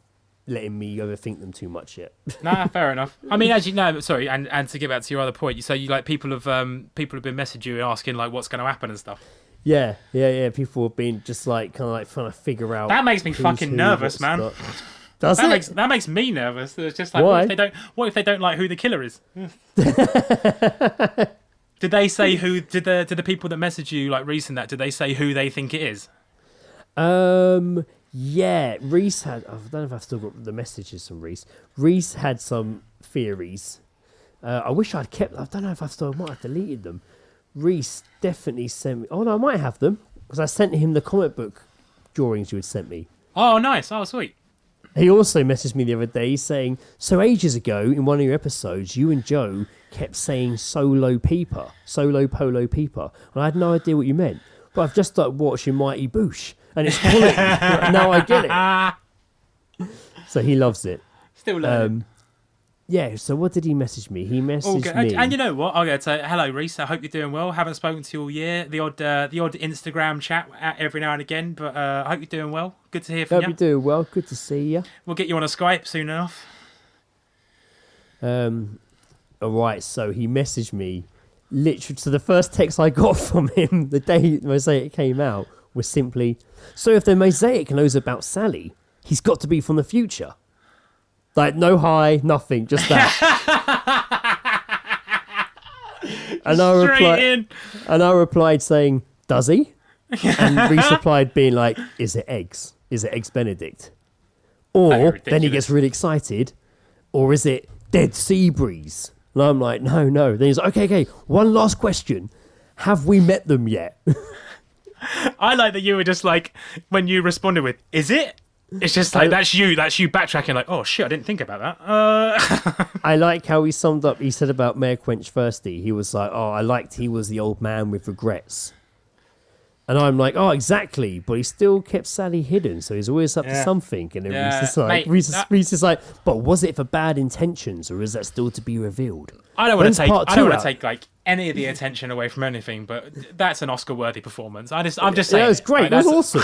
letting me overthink them too much yet. Nah, fair enough. I mean, as you know, sorry, and to get back to your other point, so you like people have been messaging you asking like what's going to happen and stuff. Yeah. People have been just like kind of like trying to figure out. That makes me fucking nervous, man. That makes me nervous. It's just like, why? What if they don't like who the killer is? Did they say who? Did the people that message you like Reese and that? Did they say who they think it is? Yeah, Reese had. I don't know if I've still got the messages from Reese. Reese had some theories. I wish I'd kept. I don't know if I might have deleted them. Reese definitely sent me. Oh no, I might have them because I sent him the comic book drawings you had sent me. Oh, nice. Oh, sweet. He also messaged me the other day saying, so ages ago in one of your episodes, you and Joe kept saying solo polo peeper. And I had no idea what you meant. But I've just started watching Mighty Boosh. And it's quality. Now I get it. So he loves it. Still learning. Yeah, so what did he message me? He messaged me. And you know what? I'll go say, hello, Reese. I hope you're doing well. Haven't spoken to you all year. The odd Instagram chat every now and again, but I hope you're doing well. Good to hear from you. Hope you're doing well. Good to see you. We'll get you on a Skype soon enough. All right, so he messaged me. Literally, so the first text I got from him the day Mosaic came out was simply, so if the Mosaic knows about Sally, he's got to be from the future. Like, no hi, nothing, just that. and I replied saying, does he? And Reese replied being like, is it eggs? Is it Eggs Benedict? Or, then he gets really excited, or is it dead sea breeze? And I'm like, no. Then he's like, okay, one last question. Have we met them yet? I like that you were just like, when you responded with, is it? It's just like, that's you backtracking like, oh shit, I didn't think about that. I like how he summed up, he said about Mayor Quench Thirsty, he was like, oh, I liked he was the old man with regrets. And I'm like, oh, exactly, but he still kept Sally hidden, so he's always up to something. And then Reese is like, but was it for bad intentions, or is that still to be revealed? I don't want to take like any of the attention away from anything, but that's an Oscar-worthy performance. I'm just saying. Yeah, it was great. It was awesome.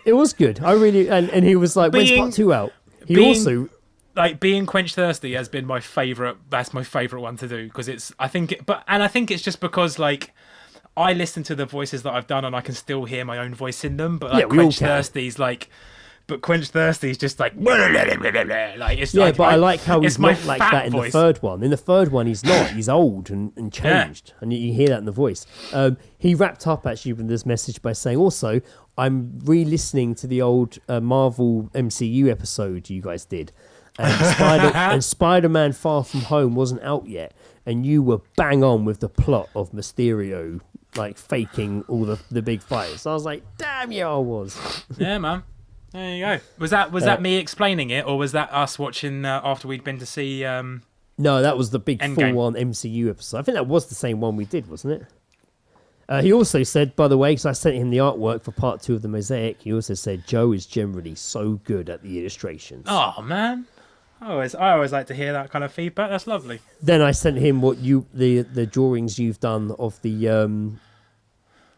It was good. I really and he was like, when's part 2 out? Being Quench Thirsty has been my favourite. That's my favourite one to do because I think it's just because like I listen to the voices that I've done and I can still hear my own voice in them. But like Quench Thirsty's like. But Quench Thirsty's just like it's but I like how he's not like that in the third one. In the third one, he's not. He's old and changed, and you hear that in the voice. He wrapped up actually with this message by saying, also, I'm re-listening to the old Marvel MCU episode you guys did, and Spider-Man Far From Home wasn't out yet, and you were bang on with the plot of Mysterio, like faking all the big fights. So I was like, damn, yeah, I was. Yeah, man. There you go. Was that me explaining it, or was that us watching after we'd been to see? No, that was the big full-on MCU episode. I think that was the same one we did, wasn't it? He also said, by the way, because I sent him the artwork for part 2 of the Mosaic, he also said Joe is generally so good at the illustrations. Oh man, I always like to hear that kind of feedback. That's lovely. Then I sent him the drawings you've done of the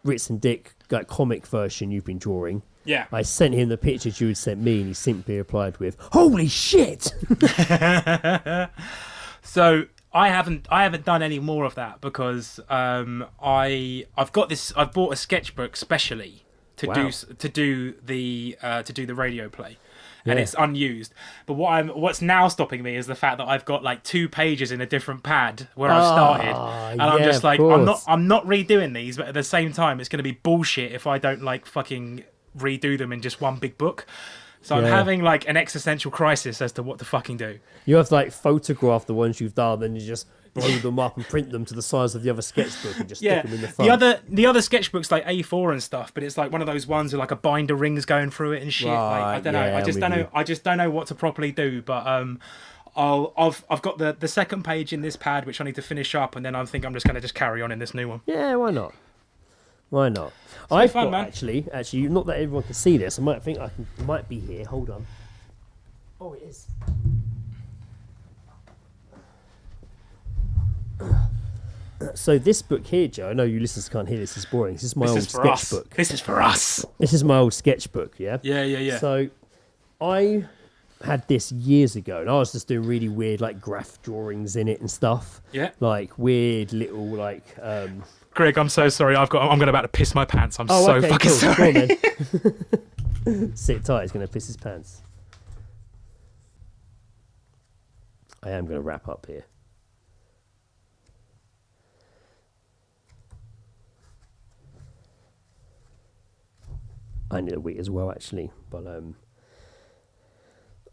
Ritz and Dick like comic version you've been drawing. Yeah. I sent him the pictures you had sent me, and he simply replied with, "Holy shit!" So I haven't done any more of that because I've bought a sketchbook specially to do the radio play. And it's unused. But what's now stopping me is the fact that I've got like 2 pages in a different pad where I've started, and I'm just like, I'm not redoing these. But at the same time, it's going to be bullshit if I don't like fucking redo them in just one big book. So I'm having like an existential crisis as to what to fucking do. You have to like photograph the ones you've done, then you just blow them up and print them to the size of the other sketchbook and just stick them in the front. The other sketchbook's like A4 and stuff, but it's like one of those ones with like a binder rings going through it and shit. Right, like, I don't know. I just don't know what to properly do. But I've got the second page in this pad which I need to finish up, and then I think I'm just going to carry on in this new one. Yeah, why not? Why not? I've got actually, not that everyone can see this. I might be here. Hold on. Oh, it is. So this book here, Joe, I know you listeners can't hear this, it's boring. This is my old sketchbook. This is for us. This is my old sketchbook, yeah? Yeah. So I had this years ago, and I was just doing really weird, like, graph drawings in it and stuff. Yeah. Like, weird little, like... Greg, I'm so sorry. I'm about to piss my pants. I'm fucking sorry. Go on, then. Sit tight, he's going to piss his pants. I am going to wrap up here. I need a wee as well, actually, but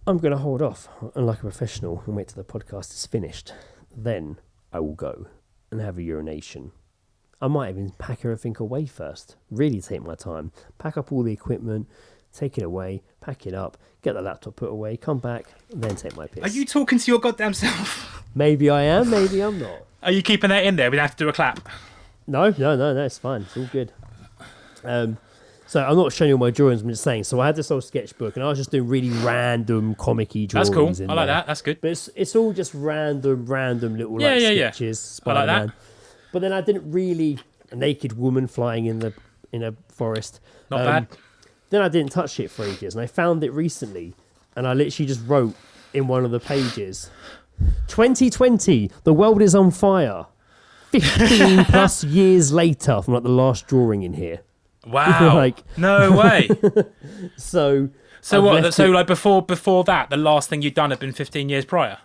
I'm going to hold off, unlike a professional, and wait till the podcast is finished. Then I will go and have a urination. I might even pack everything away first. Really take my time. Pack up all the equipment, take it away, pack it up, get the laptop put away, come back, and then take my piss. Are you talking to your goddamn self? Maybe I am, maybe I'm not. Are you keeping that in there? We'd have to do a clap. No, it's fine. It's all good. So I'm not showing you all my drawings. I'm just saying. So I had this old sketchbook, and I was just doing really random comic-y drawings. That's cool. I like there. that. That's good. But it's all just random little sketches. Spider-Man. I like that. But then I didn't really a naked woman flying in a forest. Not bad. Then I didn't touch it for ages, and I found it recently, and I literally just wrote in one of the pages, 2020, the world is on fire. 15 plus years later from like the last drawing in here. Wow. Like, no way. So what? So like before that, the last thing you'd done had been 15 years prior.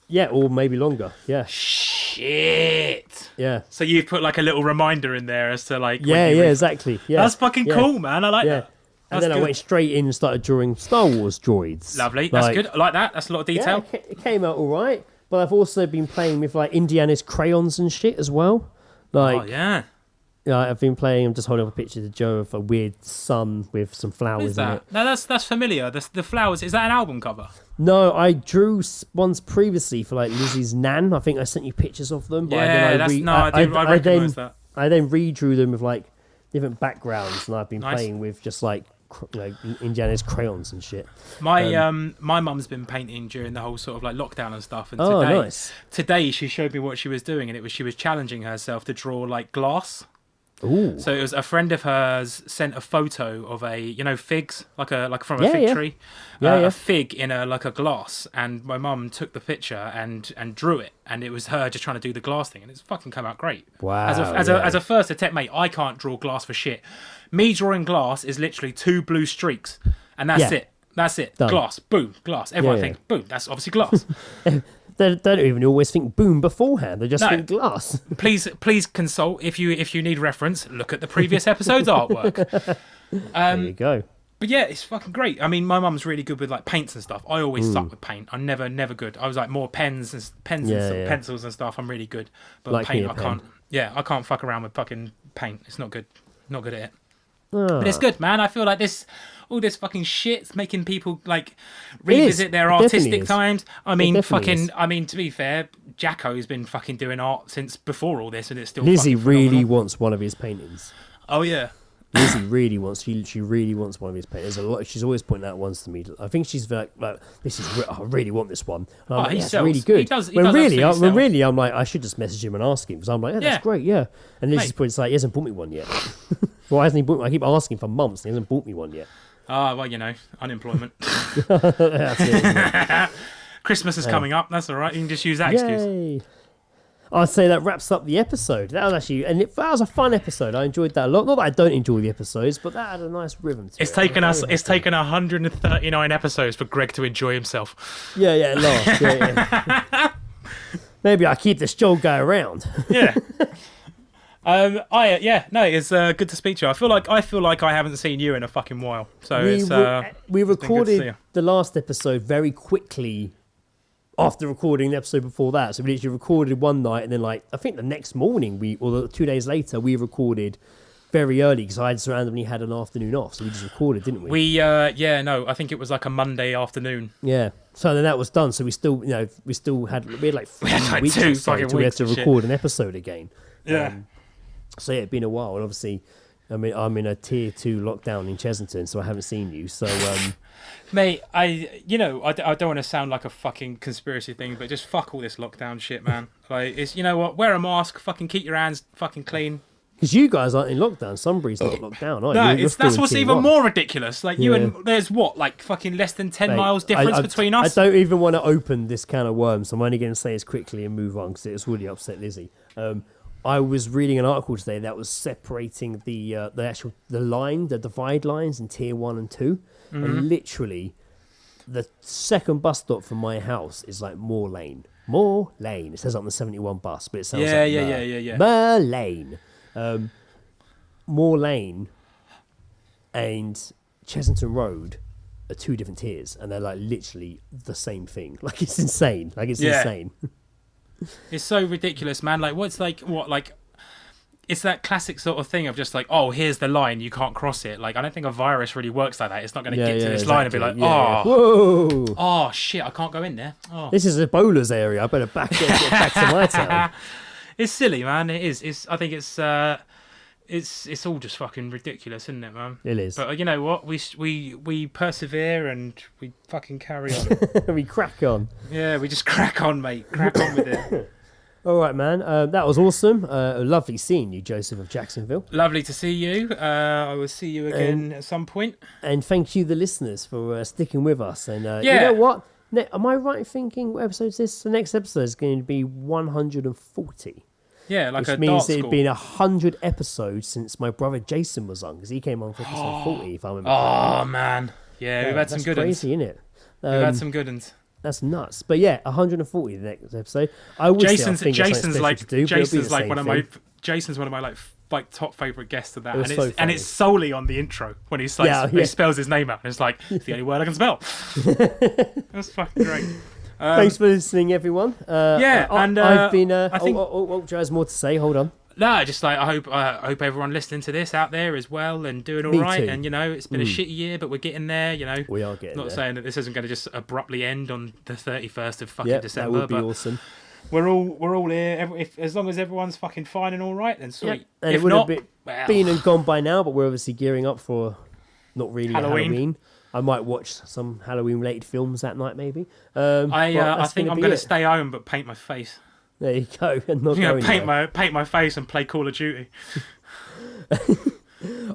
Yeah, or maybe longer. Yeah. Shit. Yeah. So you've put like a little reminder in there as to like. Yeah, exactly. Yeah. That's fucking cool, man. I like that. And then I went straight in and started drawing Star Wars droids. Lovely. That's good. I like that. That's a lot of detail. Yeah, it came out all right. But I've also been playing with like Indiana's crayons and shit as well. Like, oh yeah. Yeah, I've been playing. I'm just holding up a picture to Joe of a weird sun with some flowers What is that? in it. No, that's familiar. The flowers. Is that an album cover? No, I drew once previously for like Lizzie's Nan. I think I sent you pictures of them. Yeah, I recognise that. I then redrew them with like different backgrounds, and I've been playing with just like Indiana's crayons and shit. My mum's been painting during the whole sort of like lockdown and stuff. And today she showed me what she was doing, and she was challenging herself to draw like glass. Ooh. So it was a friend of hers sent a photo of figs, like from a fig tree, a fig in a glass, and my mum took the picture and drew it, and it was her just trying to do the glass thing, and it's fucking come out great. Wow. As a first attempt, mate, I can't draw glass for shit. Me drawing glass is literally 2 blue streaks, and that's it. That's it. Done. Glass, boom, glass. Everyone think, boom, that's obviously glass. They don't even always think boom beforehand. They just think glass. Please consult if you need reference. Look at the previous episode's artwork. There you go. But yeah, it's fucking great. I mean, my mum's really good with like paints and stuff. I always suck with paint. I'm never good. I was like more pens and pencils and stuff. I'm really good, but like paint I can't. Yeah, I can't fuck around with fucking paint. It's not good. Not good at it. But it's good, man. I feel like all this fucking shit's making people like revisit their artistic times. I mean, to be fair, Jacko's been fucking doing art since before all this, and it's still. Lizzie really wants one of his paintings. Oh yeah. Lizzie really wants. She really wants one of his paintings. There's a lot. She's always pointing out ones to me. I think she's like this is. I really want this one. And I'm like, it's really good. Really, I'm like, I should just message him and ask him because I'm like, that's great, yeah. And Lizzie's points like, he hasn't bought me one yet. Why hasn't he bought me? I keep asking for months, and he hasn't bought me one yet. Well, unemployment. That's it. Christmas is coming up. That's all right. You can just use that excuse. I'd say that wraps up the episode. That was actually, that was a fun episode. I enjoyed that a lot. Not that I don't enjoy the episodes, but that had a nice rhythm to it. It's taken 139 episodes for Greg to enjoy himself. Yeah, it lasts. Yeah. Maybe I keep this Joel guy around. Yeah. It's good to speak to you. I feel like I haven't seen you in a fucking while. So we recorded the last episode very quickly after recording the episode before that. So we literally recorded one night, and then I think the next morning or 2 days later we recorded very early because I had randomly had an afternoon off, so we just recorded, didn't we? I think it was like a Monday afternoon. Yeah. So then that was done. So we still had like 3 weeks two fucking weeks. We had to record an episode again. Yeah. So it'd been a while, and obviously, I mean, I'm in a tier 2 lockdown in Chesington, so I haven't seen you. So, mate, I don't want to sound like a fucking conspiracy thing, but just fuck all this lockdown shit, man. Like, it's what, wear a mask, fucking keep your hands fucking clean. Because you guys aren't in lockdown. Sunbury's not locked down, are you? No, that's what's even more ridiculous. Like and there's what, like fucking less than 10 miles difference between us. I don't even want to open this can of worms. So I'm only going to say this quickly and move on because it's really upset Lizzie. I was reading an article today that was separating the divide lines in tier 1 and 2, and literally the second bus stop from my house is like Moor Lane. It says on the 71 bus, but it sounds like Moor Lane. Moor Lane and Chesington Road are 2 different tiers, and they're like literally the same thing. Like it's insane. Insane. It's so ridiculous, man. Like, it's that classic sort of thing of just like, oh, here's the line, you can't cross it. Like, I don't think a virus really works like that. It's not going to get to this line and be like, oh, shit, I can't go in there. Oh. This is Ebola's area. I better get back to my town. It's silly, man. It is. I think it's it's all just fucking ridiculous, isn't it, man? It is. But you know what? We persevere and we fucking carry on. We crack on. Yeah, we just crack on, mate. Crack on with it. All right, man. That was awesome. Lovely seeing you, Joseph of Jacksonville. Lovely to see you. I will see you again at some point. And thank you, the listeners, for sticking with us. And yeah. You know what? Am I right in thinking what episode is this? The next episode is going to be 140. Yeah, like which a means dart it'd school. been 100 episodes since my brother Jason was on, because he came on for episode 40, if I remember. Oh, man. Yeah, we've had some good ones. That's crazy, innit? We've had some good ones. That's nuts. But yeah, 140 the next episode. I wish Jason's like to do, Jason's like one of my Jason's one of my like top favorite guests of that, and it's solely on the intro when he's like he spells his name out, and it's like it's the only word I can spell. That's fucking great. Thanks for listening, everyone. I've been. I think Joe has more to say. Hold on. No, just like I hope everyone listening to this out there is well and doing all right. And it's been a shitty year, but we're getting there. We are getting. Not saying that this isn't going to just abruptly end on the 31st of fucking December. That would be awesome. We're all here. As long as everyone's fucking fine and all right, then sweet. Yep. And it would have been and gone by now, but we're obviously gearing up for not really Halloween. I might watch some Halloween-related films that night, maybe. I think I'm going to stay home but paint my face. There you go. And not paint my face and play Call of Duty.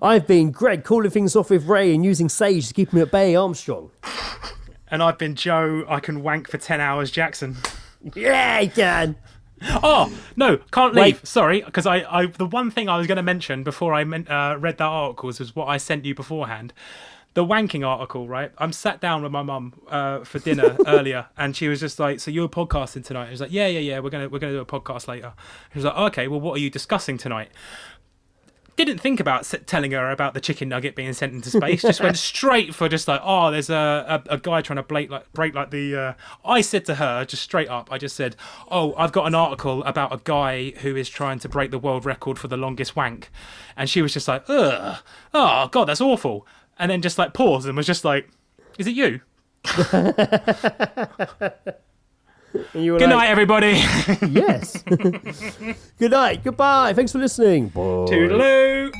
I've been Greg, calling things off with Ray and using Sage to keep me at bay, Armstrong. And I've been Joe, I can wank for 10 hours, Jackson. Yeah, you can. Oh, no, can't leave. Wait. Sorry, because I the one thing I was going to mention before I read that article was what I sent you beforehand. The wanking article, right? I'm sat down with my mum for dinner earlier, and she was just like, "So you're podcasting tonight?" I was like, "Yeah. We're gonna do a podcast later." She was like, oh, "Okay, well, what are you discussing tonight?" Didn't think about telling her about the chicken nugget being sent into space. Just went straight for just like, "Oh, there's a guy trying to break like the." I said to her just straight up. I just said, "Oh, I've got an article about a guy who is trying to break the world record for the longest wank," and she was just like, "Ugh, oh god, that's awful." And then just like paused and was just like, "Is it you?" Good night, everybody. Yes. Good night. Goodbye. Thanks for listening. Bye. Toodaloo.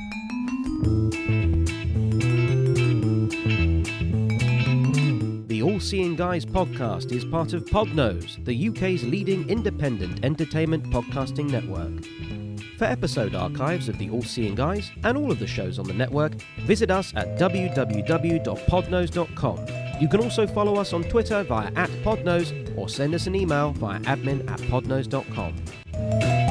The All Seeing Guys podcast is part of Podnose, the UK's leading independent entertainment podcasting network. For episode archives of the All Seeing Guys and all of the shows on the network, visit us at www.podnose.com. You can also follow us on Twitter via @podnose or send us an email via admin@podnose.com.